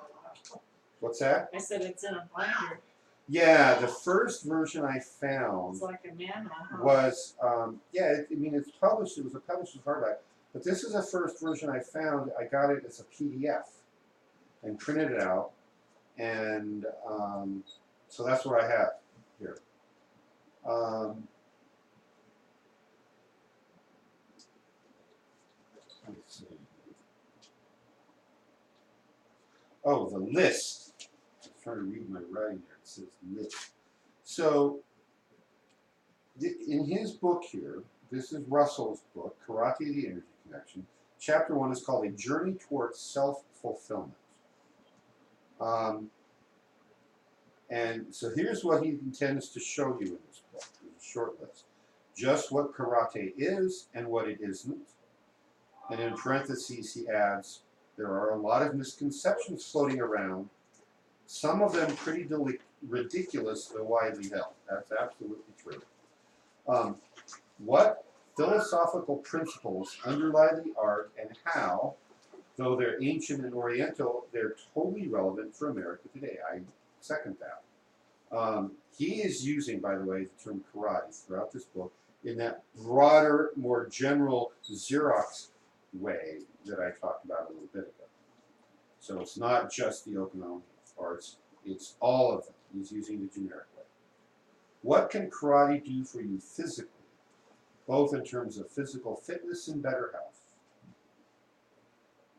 What's that? I said it's in a binder. Yeah, the first version I found It's like a manual, huh? was, it's published, it was a publisher's hardback, but this is the first version I found. I got it as a PDF and printed it out, and so that's what I have here. Let's see. Oh, the list. I was trying to read my writing there. It says list. So, in his book here, this is Russell's book, Karate, the Energy Connection. Chapter 1 is called A Journey Towards Self-Fulfillment. And so here's what he intends to show you in this book. There's a short list. Just what karate is and what it isn't. And in parentheses he adds, there are a lot of misconceptions floating around, some of them pretty ridiculous and widely held. That's absolutely true. What philosophical principles underlie the art and how, though they're ancient and oriental, they're totally relevant for America today. I second that. He is using, by the way, the term karate throughout this book in that broader, more general Xerox way that I talked about a little bit ago. So it's not just the Okinawan arts, it's all of them. He's using the generic way. What can karate do for you physically, both in terms of physical fitness and better health?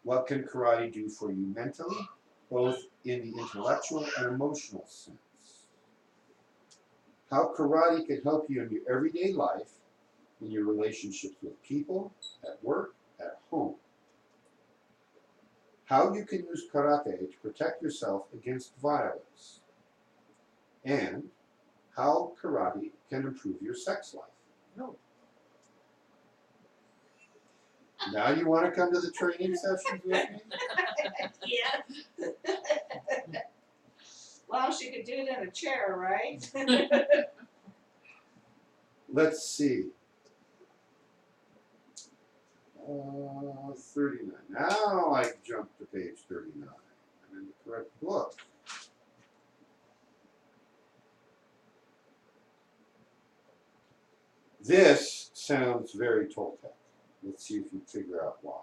What can karate do for you mentally, both in the intellectual and emotional sense? How karate can help you in your everyday life, in your relationships with people, at work, at home. How you can use karate to protect yourself against violence. And how karate can improve your sex life. No. Now you want to come to the training sessions with me? Yeah. Well, she could do it in a chair, right? Let's see. 39. Now I jump to page 39. I'm in the correct book. This sounds very Toltec. Let's see if you figure out why.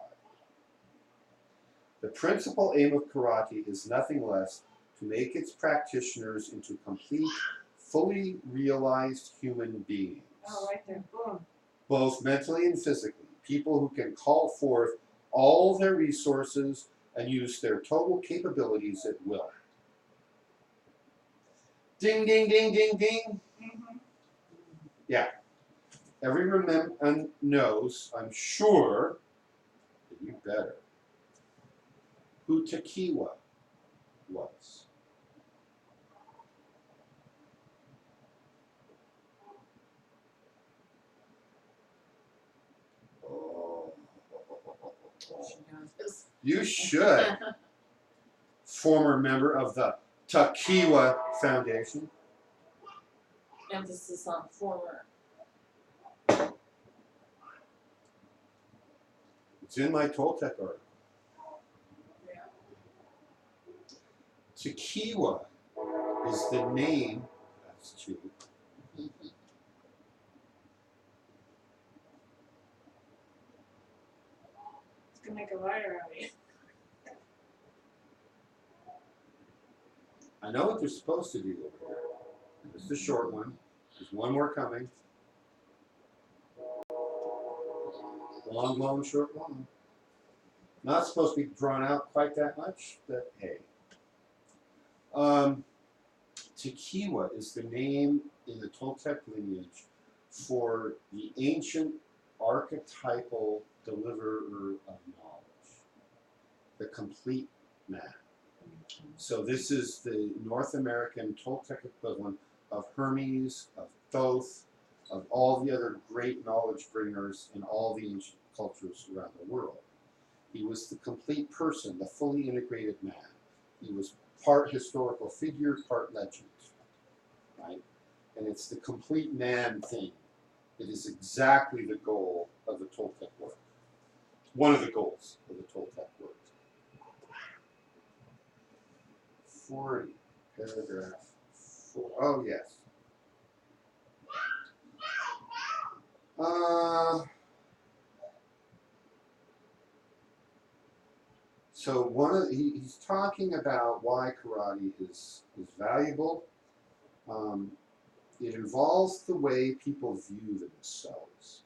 The principal aim of karate is nothing less to make its practitioners into complete, fully realized human beings. Oh, right there, boom. Both mentally and physically. People who can call forth all their resources and use their total capabilities at will. Ding, ding, ding, ding, ding. Mm-hmm. Yeah. Everyone knows, I'm sure, that you better, who Takiwa was. Oh. You should. Former member of the Takiwa Foundation. Emphasis on former. It's in my Toltec article. Yeah. Takiwa is the name, that's two, It's gonna make a liar out of you. I know what they're supposed to do over here. This is the short one. There's one more coming. Long, long, short, long. Not supposed to be drawn out quite that much, but hey. Takiwa is the name in the Toltec lineage for the ancient archetypal deliverer of knowledge, the complete man. So this is the North American Toltec equivalent of Hermes, of Thoth, of all the other great knowledge bringers in all the ancient cultures around the world. He was the complete person, the fully integrated man. He was part historical figure, part legend, right? And it's the complete man thing that is exactly the goal of the Toltec work. One of the goals of the Toltec work. 40, paragraph 4. Oh, yes. So he's talking about why karate is valuable. It involves the way people view themselves.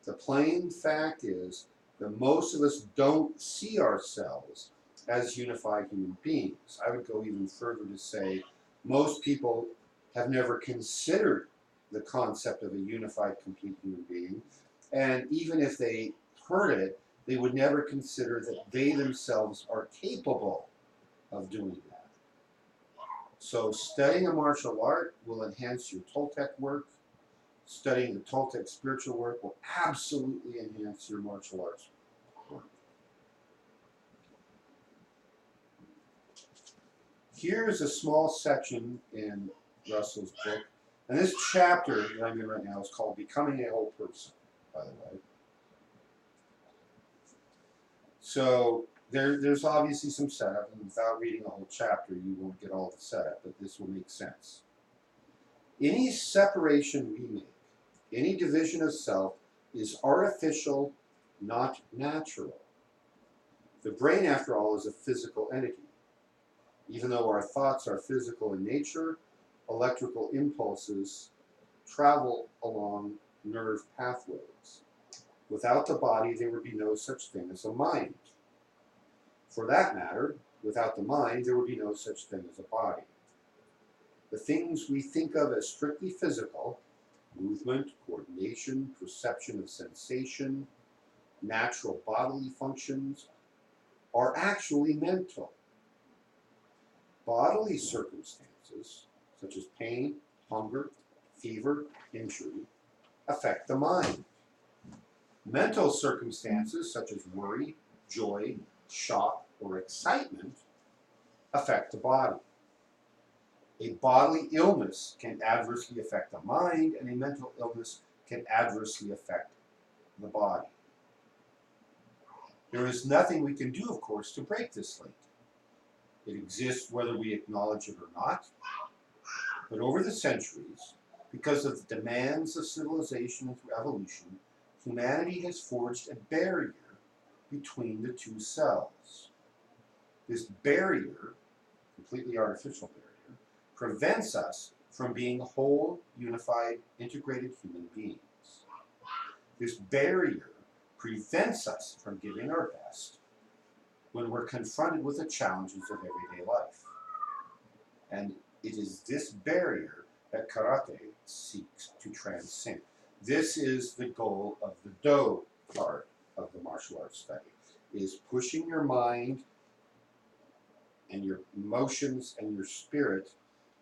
The plain fact is that most of us don't see ourselves as unified human beings. I would go even further to say most people have never considered the concept of a unified, complete human being. And even if they heard it, they would never consider that they themselves are capable of doing that. So studying a martial art will enhance your Toltec work. Studying the Toltec spiritual work will absolutely enhance your martial arts work. Here's a small section in Russell's book, and this chapter that I'm in right now is called Becoming a Whole Person, by the way. So there's obviously some setup, and without reading a whole chapter, you won't get all the setup, but this will make sense. Any separation we make, any division of self, is artificial, not natural. The brain, after all, is a physical entity. Even though our thoughts are physical in nature, electrical impulses travel along nerve pathways. Without the body, there would be no such thing as a mind. For that matter, without the mind, there would be no such thing as a body. The things we think of as strictly physical, movement, coordination, perception of sensation, natural bodily functions, are actually mental. Bodily circumstances, such as pain, hunger, fever, injury, affect the mind. Mental circumstances, such as worry, joy, shock, or excitement, affect the body. A bodily illness can adversely affect the mind, and a mental illness can adversely affect the body. There is nothing we can do, of course, to break this link. It exists whether we acknowledge it or not. But over the centuries, because of the demands of civilization and through evolution, humanity has forged a barrier between the two selves. This barrier, completely artificial barrier, prevents us from being whole, unified, integrated human beings. This barrier prevents us from giving our best when we're confronted with the challenges of everyday life. And it is this barrier that karate seeks to transcend. This is the goal of the Do part of the martial arts study, is pushing your mind and your emotions and your spirit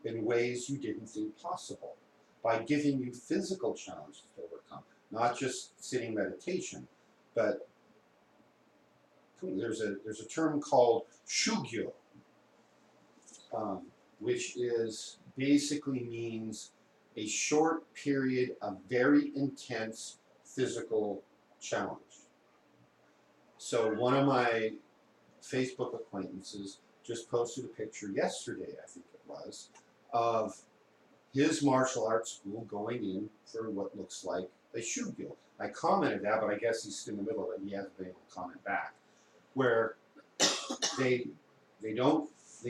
in ways you didn't think possible, by giving you physical challenges to overcome, not just sitting meditation, but there's a term called shugyo, which is basically means a short period of very intense physical challenge. So one of my Facebook acquaintances just posted a picture yesterday, I think it was, of his martial arts school going in for what looks like a shugyo. I commented that, but I guess he's in the middle of it and he hasn't been able to comment back. Where they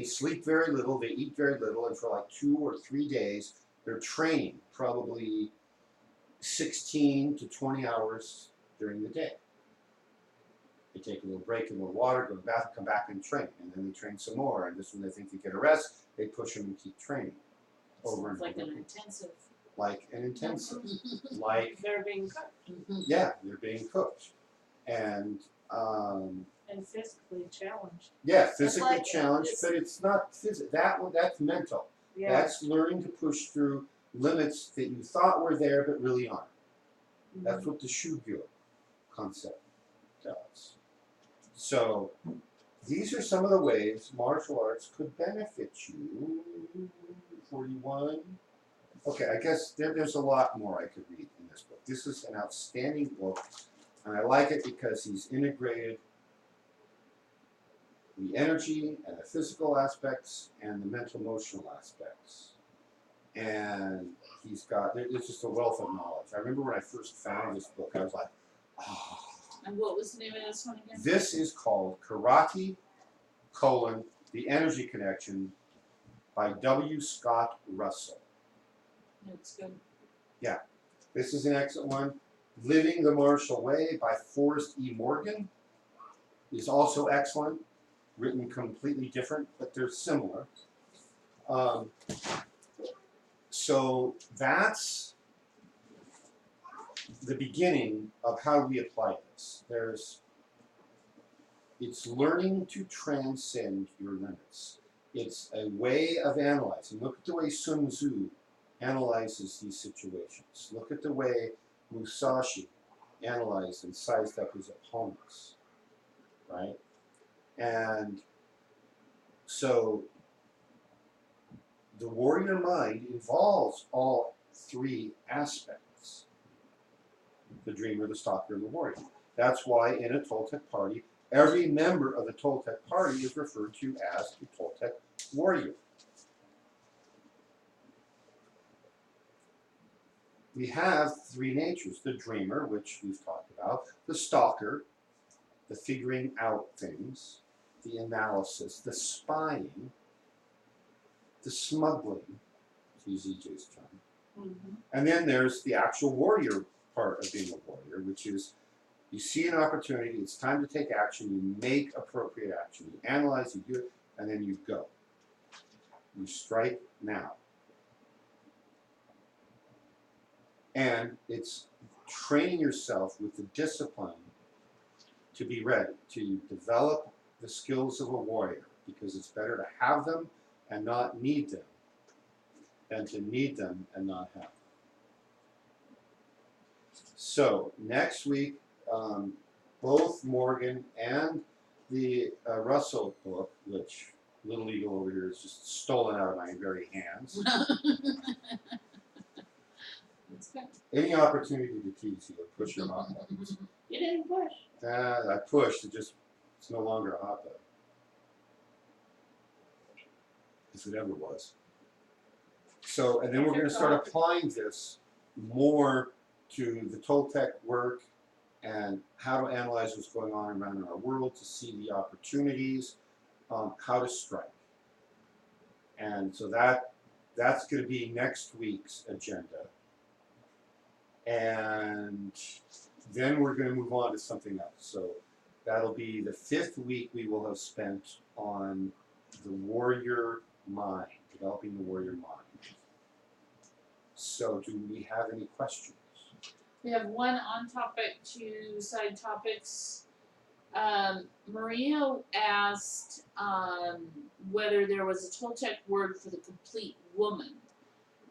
sleep very little, they eat very little, and for like 2 or 3 days, they're training probably 16 to 20 hours during the day. They take a little break, a little water, go to the bathroom, come back and train, and then they train some more. And just when they think they get a rest, they push them and keep training over and over. Like an intensive. Like an intensive. Like They're being cooked yeah, they're being cooked, and physically challenged. yeah, physically like- challenged, but it's not physical. That one, that's mental. Yeah. That's learning to push through limits that you thought were there but really aren't. That's what the shugyo concept does. So these are some of the ways martial arts could benefit you. 41. Okay, I guess there's a lot more I could read in this book. This is an outstanding book, and I like it because he's integrated the energy and the physical aspects and the mental emotional aspects. And he's got, there's just a wealth of knowledge. I remember when I first found this book, I was like, oh. And what was the name of this one again? This is called Karate, The Energy Connection by W. Scott Russell. It's good. Yeah, this is an excellent one. Living the Martial Way by Forrest E. Morgan is also excellent. written completely different, but they're similar. So that's the beginning of how we apply this. It's learning to transcend your limits. It's a way of analyzing. Look at the way Sun Tzu analyzes these situations. Look at the way Musashi analyzed and sized up his opponents, right? And so the warrior mind involves all three aspects: the dreamer, the stalker, and the warrior. That's why in a Toltec party, every member of the Toltec party is referred to as a Toltec warrior. We have three natures: the dreamer, which we've talked about, the stalker, the figuring out things, the analysis, the spying, the smuggling, to use EJ's term. Mm-hmm. And then there's the actual warrior part of being a warrior, which is you see an opportunity, it's time to take action, you make appropriate action, you analyze, you do it, and then you go. You strike now. And it's training yourself with the discipline to be ready, to develop the skills of a warrior, because it's better to have them and not need them than to need them and not have them. So next week, both Morgan and the Russell book, which Little Eagle over here is just stolen out of my very hands. That's good. Any opportunity to tease you, push your hot buttons. You didn't push. I pushed, it's no longer a hot button. If it ever was. So, and then we're going to start applying this more to the Toltec work and how to analyze what's going on around in our world, to see the opportunities, how to strike. And so that's going to be next week's agenda. And then we're going to move on to something else. So that'll be the 5th week we will have spent on the warrior mind, developing the warrior mind. So do we have any questions? We have one on topic, two side topics. Maria asked whether there was a Toltec word for the complete woman.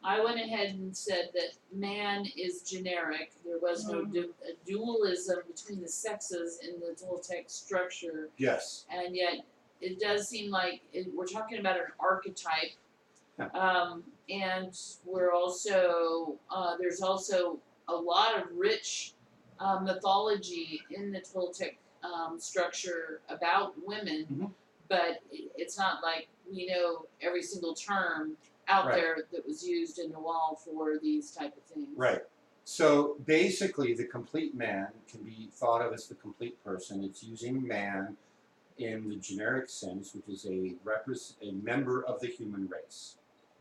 I went ahead and said that man is generic. There was no dualism between the sexes in the Toltec structure. Yes. And yet it does seem like we're talking about an archetype. And we're also, there's also a lot of rich mythology in the Toltec structure about women, but it's not like we know every single term out there that was used in the wall for these type of things. Right. So basically the complete man can be thought of as the complete person. It's using man in the generic sense, which is a member of the human race.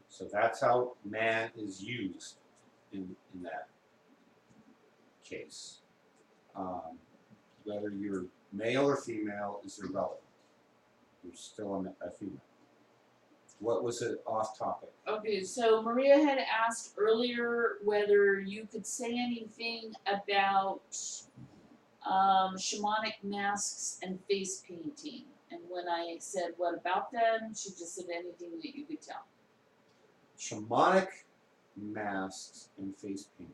So that's how man is used in that case. Whether you're male or female is irrelevant. You're still a human. What was it off topic? Okay, so Maria had asked earlier whether you could say anything about shamanic masks and face painting. And when I said, what about them? She just said anything that you could tell. Shamanic masks and face painting.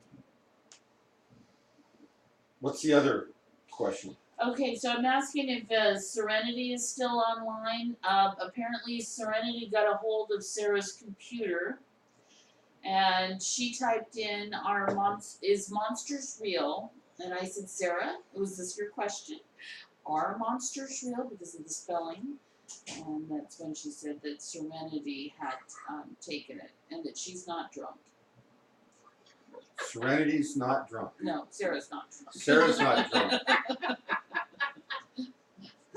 What's the other question? Okay, so I'm asking if Serenity is still online. Apparently Serenity got a hold of Sarah's computer and she typed in is monsters real? And I said, Sarah, was this your question? Are monsters real because of the spelling? And that's when she said that Serenity had taken it and that she's not drunk. Serenity's not drunk. No, Sarah's not drunk. Sarah's not drunk.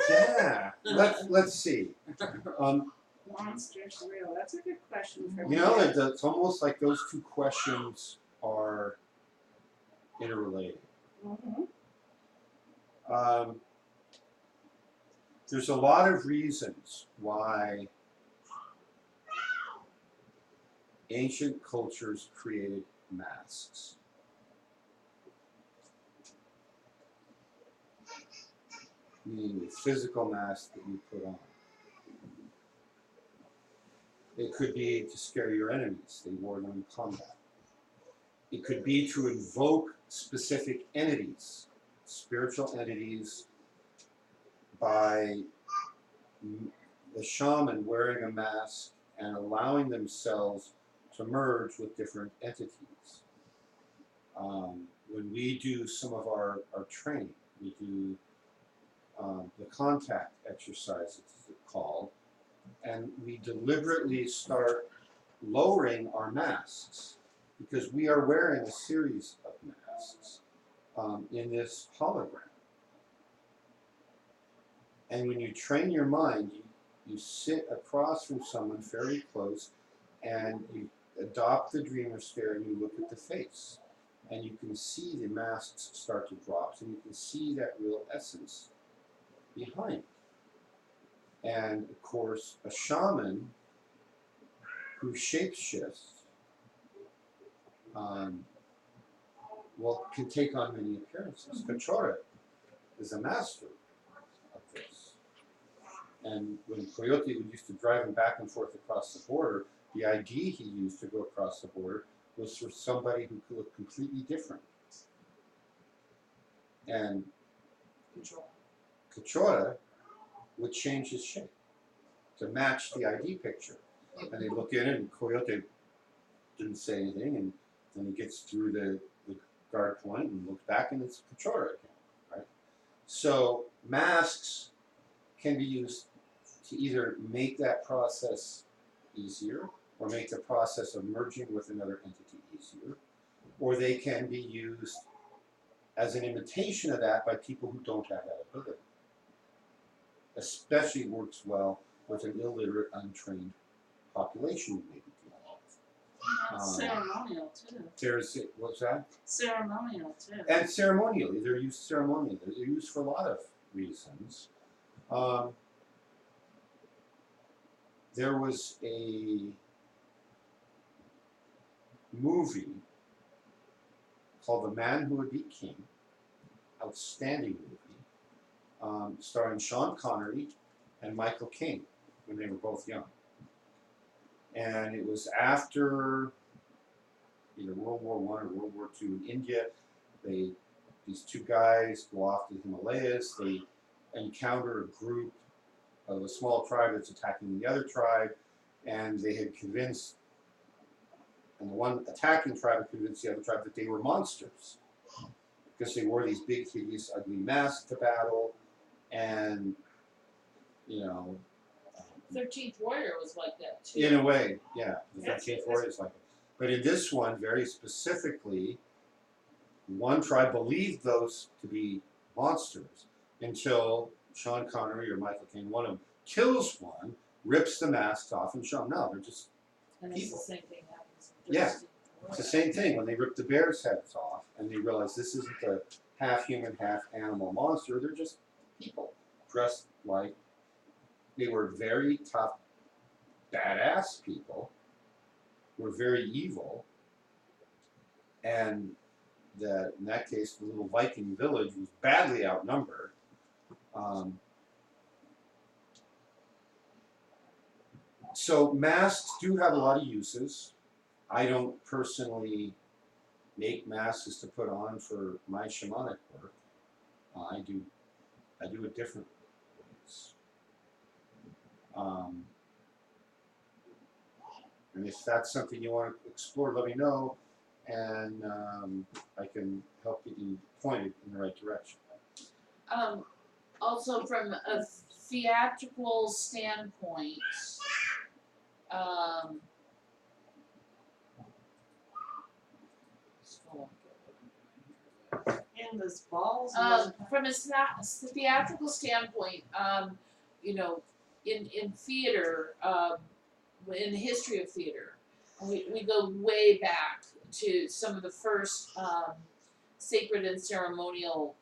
Yeah, let's see. Monsters real. That's a good question for You know, it's almost like those two questions are interrelated. There's a lot of reasons why ancient cultures created masks. Meaning the physical mask that you put on. It could be to scare your enemies. They wore them in combat. It could be to invoke specific entities, spiritual entities, by the shaman wearing a mask and allowing themselves to merge with different entities. When we do some of our training, we do the contact exercise, it's called, and we deliberately start lowering our masks because we are wearing a series of masks in this hologram. And when you train your mind, you sit across from someone fairly close and you adopt the dreamer stare and you look at the face. And you can see the masks start to drop, and you can see that real essence behind. And of course, a shaman who shapeshifts can take on many appearances. Kachora is a master of this. And when Coyote used to drive him back and forth across the border, the ID he used to go across the border was for somebody who could look completely different. And Kachora would change his shape to match the ID picture. And they look in and Coyote didn't say anything, and then he gets through the guard point and looks back and it's Kachora again, right? So masks can be used to either make that process easier or make the process of merging with another entity easier, or they can be used as an imitation of that by people who don't have that ability. Especially works well with an illiterate, untrained population you may be dealing with. Ceremonial too. What's that? Ceremonial too. And ceremonially, they're used ceremonially. They're used for a lot of reasons. There was a movie called The Man Who Would Be King, outstanding movie, starring Sean Connery and Michael Caine when they were both young. And it was after either World War I or World War II in India. These two guys go off to the Himalayas. They encounter a group of a small tribe that's attacking the other tribe, and they had convinced, and the one attacking tribe had convinced the other tribe that they were monsters because they wore these big, hideous, ugly masks to battle, and 13th Warrior was like that too. in a way, yeah, the Yes, 13th it Warrior is like it. But in this one, very specifically, one tribe believed those to be monsters until Sean Connery or Michael Caine, one of them, kills one, rips the masks off, and show them, no, they're just And it's the people. same thing happens in Yeah. 13th It's the Warrior. same thing when they rip the bears' heads off and they realize this isn't a half human, half animal monster. They're just people dressed like they were very tough, badass people. Were very evil, and in that case, the little Viking village was badly outnumbered. So masks do have a lot of uses. I don't personally make masks to put on for my shamanic work. I do it different ways. And if that's something you want to explore, let me know, and I can help get you pointed in the right direction. Also, from a theatrical standpoint, In this balls. from a theatrical standpoint, in theater, in the history of theater, we go way back to some of the first sacred and ceremonial,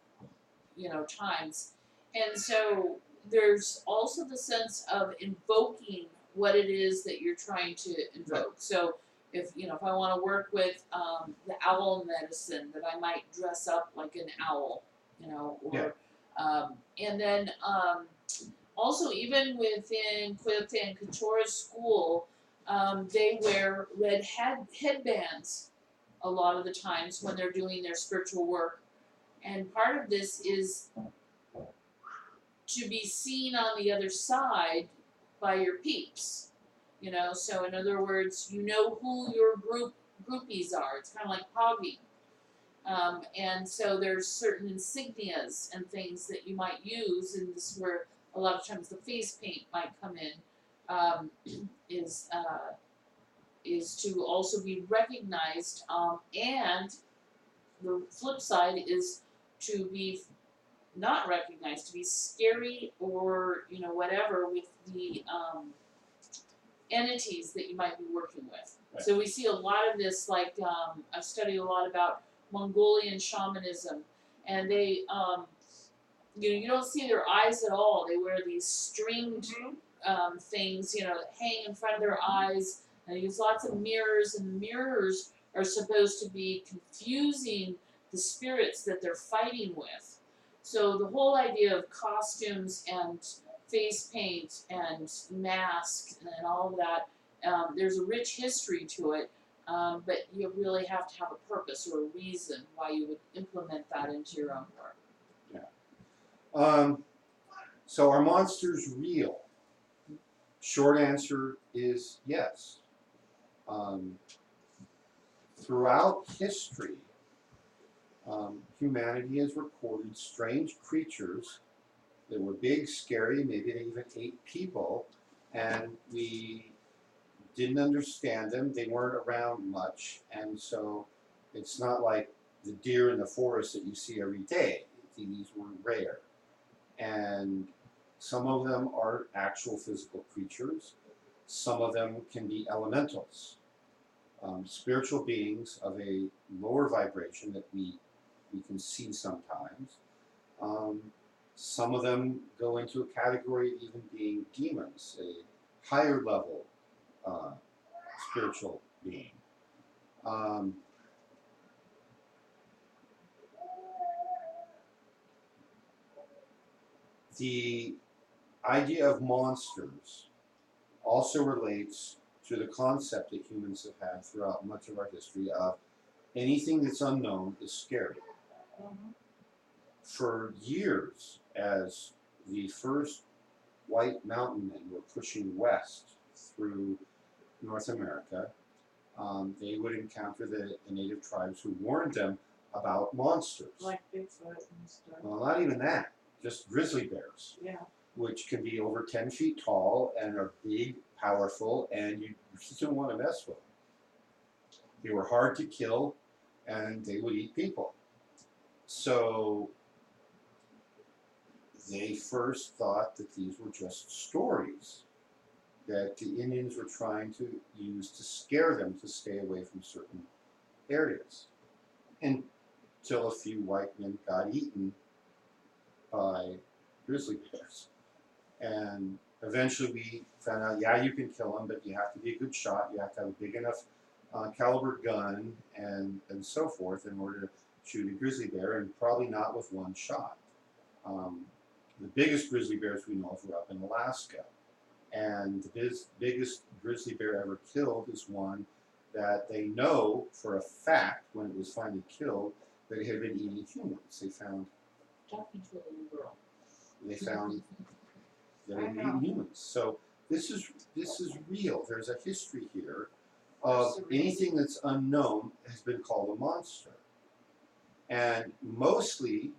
times, and so there's also the sense of invoking what it is that you're trying to invoke. So if I want to work with the owl medicine, that I might dress up like an owl, or and then also even within Coyote and Couture's school, they wear red headbands a lot of the times when they're doing their spiritual work, and part of this is to be seen on the other side by your peeps. So in other words, who your groupies are. It's kind of like hogging. And so there's certain insignias and things that you might use, and this is where a lot of times the face paint might come in, is to also be recognized, and the flip side is to be not recognized, to be scary, or whatever, with the entities that you might be working with. Right. So we see a lot of this, like I've studied a lot about Mongolian shamanism, and they you don't see their eyes at all. They wear these stringed things, that hang in front of their eyes, and they use lots of mirrors, and the mirrors are supposed to be confusing the spirits that they're fighting with. So the whole idea of costumes and face paint and masks and all of that, there's a rich history to it, but you really have to have a purpose or a reason why you would implement that into your own work. So are monsters real? Short answer is yes. Throughout history, humanity has recorded strange creatures that were big, scary, maybe they even ate people, and we didn't understand them. They weren't around much, and so it's not like the deer in the forest that you see every day. These were rare. And some of them are actual physical creatures. Some of them can be elementals, spiritual beings of a lower vibration that we can see sometimes. Some of them go into a category of even being demons, a higher level spiritual being. The idea of monsters also relates to the concept that humans have had throughout much of our history of anything that's unknown is scary. For years, as the first white mountain men were pushing west through North America, they would encounter the native tribes who warned them about monsters. Like Bigfoot and stuff. Well, not even that, just grizzly bears. Yeah. Which can be over 10 feet tall and are big, powerful, and you just don't want to mess with them. They were hard to kill, and they would eat people. So they first thought that these were just stories that the Indians were trying to use to scare them to stay away from certain areas. Until a few white men got eaten by grizzly bears. And eventually we found out, yeah, you can kill them, but you have to be a good shot. You have to have a big enough caliber gun and so forth in order to shoot a grizzly bear, and probably not with one shot. The biggest grizzly bears we know of were up in Alaska. And the biggest grizzly bear ever killed is one that they know for a fact, when it was finally killed, that it had been eating humans. They found Talking to a little girl. that it had been eating humans. So this is real. There's a history here of anything that's unknown has been called a monster. And mostly,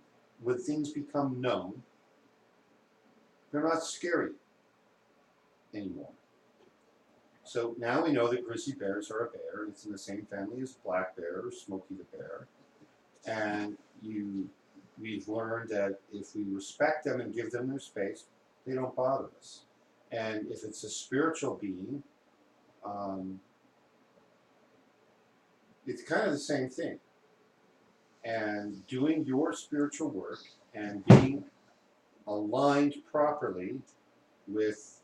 when things become known, they're not scary anymore. So now we know that grizzly bears are a bear. It's in the same family as black bear or Smokey the Bear. And we've learned that if we respect them and give them their space, they don't bother us. And if it's a spiritual being, it's kind of the same thing. And doing your spiritual work and being aligned properly with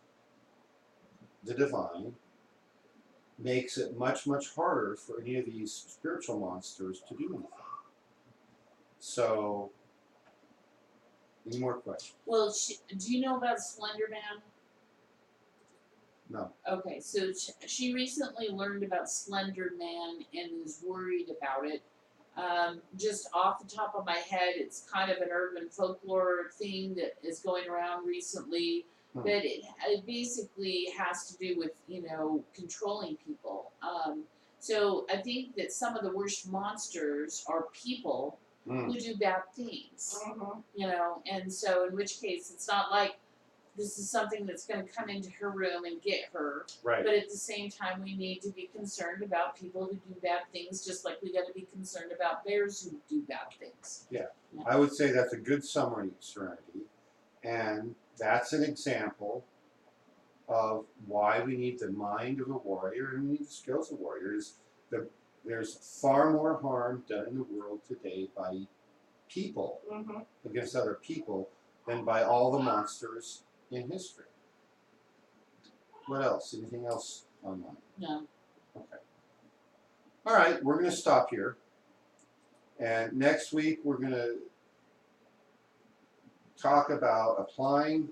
the divine, makes it much, much harder for any of these spiritual monsters to do anything. So, any more questions? Well, do you know about Slender Man? No. Okay, so she recently learned about Slender Man and is worried about it. Just off the top of my head, it's kind of an urban folklore thing that is going around recently. But it basically has to do with, controlling people. So I think that some of the worst monsters are people who do bad things. And so in which case it's not like this is something that's going to come into her room and get her. Right. But at the same time, we need to be concerned about people who do bad things, just like we got to be concerned about bears who do bad things. Yeah. I would say that's a good summary, Serenity. And that's an example of why we need the mind of a warrior and we need the skills of warriors. There's far more harm done in the world today by people against other people than by all the monsters in history. What else? Anything else online? No. Okay. All right, we're going to stop here. And next week we're going to talk about applying,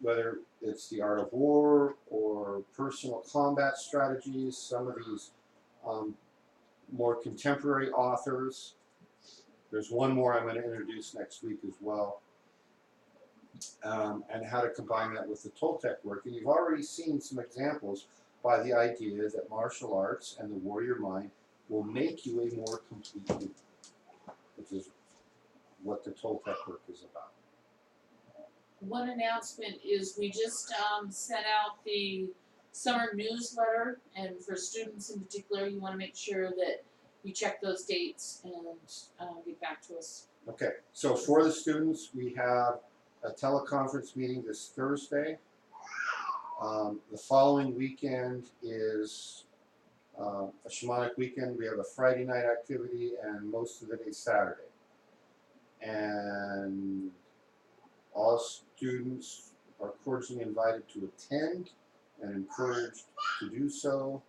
whether it's the art of war or personal combat strategies, some of these more contemporary authors. There's one more I'm going to introduce next week as well. And how to combine that with the Toltec work. And you've already seen some examples by the idea that martial arts and the warrior mind will make you a more complete human, which is what the Toltec work is about. One announcement is we just sent out the summer newsletter, and for students in particular, you want to make sure that you check those dates and get back to us. Okay, so for the students, we have a teleconference meeting this Thursday. The following weekend is a shamanic weekend. We have a Friday night activity and most of the day Saturday. And all students are cordially invited to attend and encouraged to do so.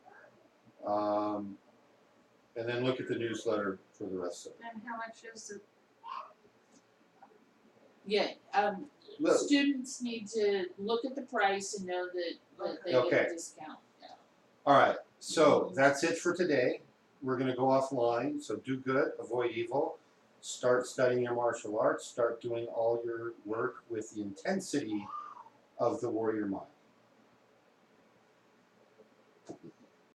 And then look at the newsletter for the rest of it. And how much is it? Yeah, Look. students need to look at the price and know that they get a discount. Yeah. All right, so that's it for today. We're going to go offline, so do good, avoid evil, start studying your martial arts, start doing all your work with the intensity of the warrior mind.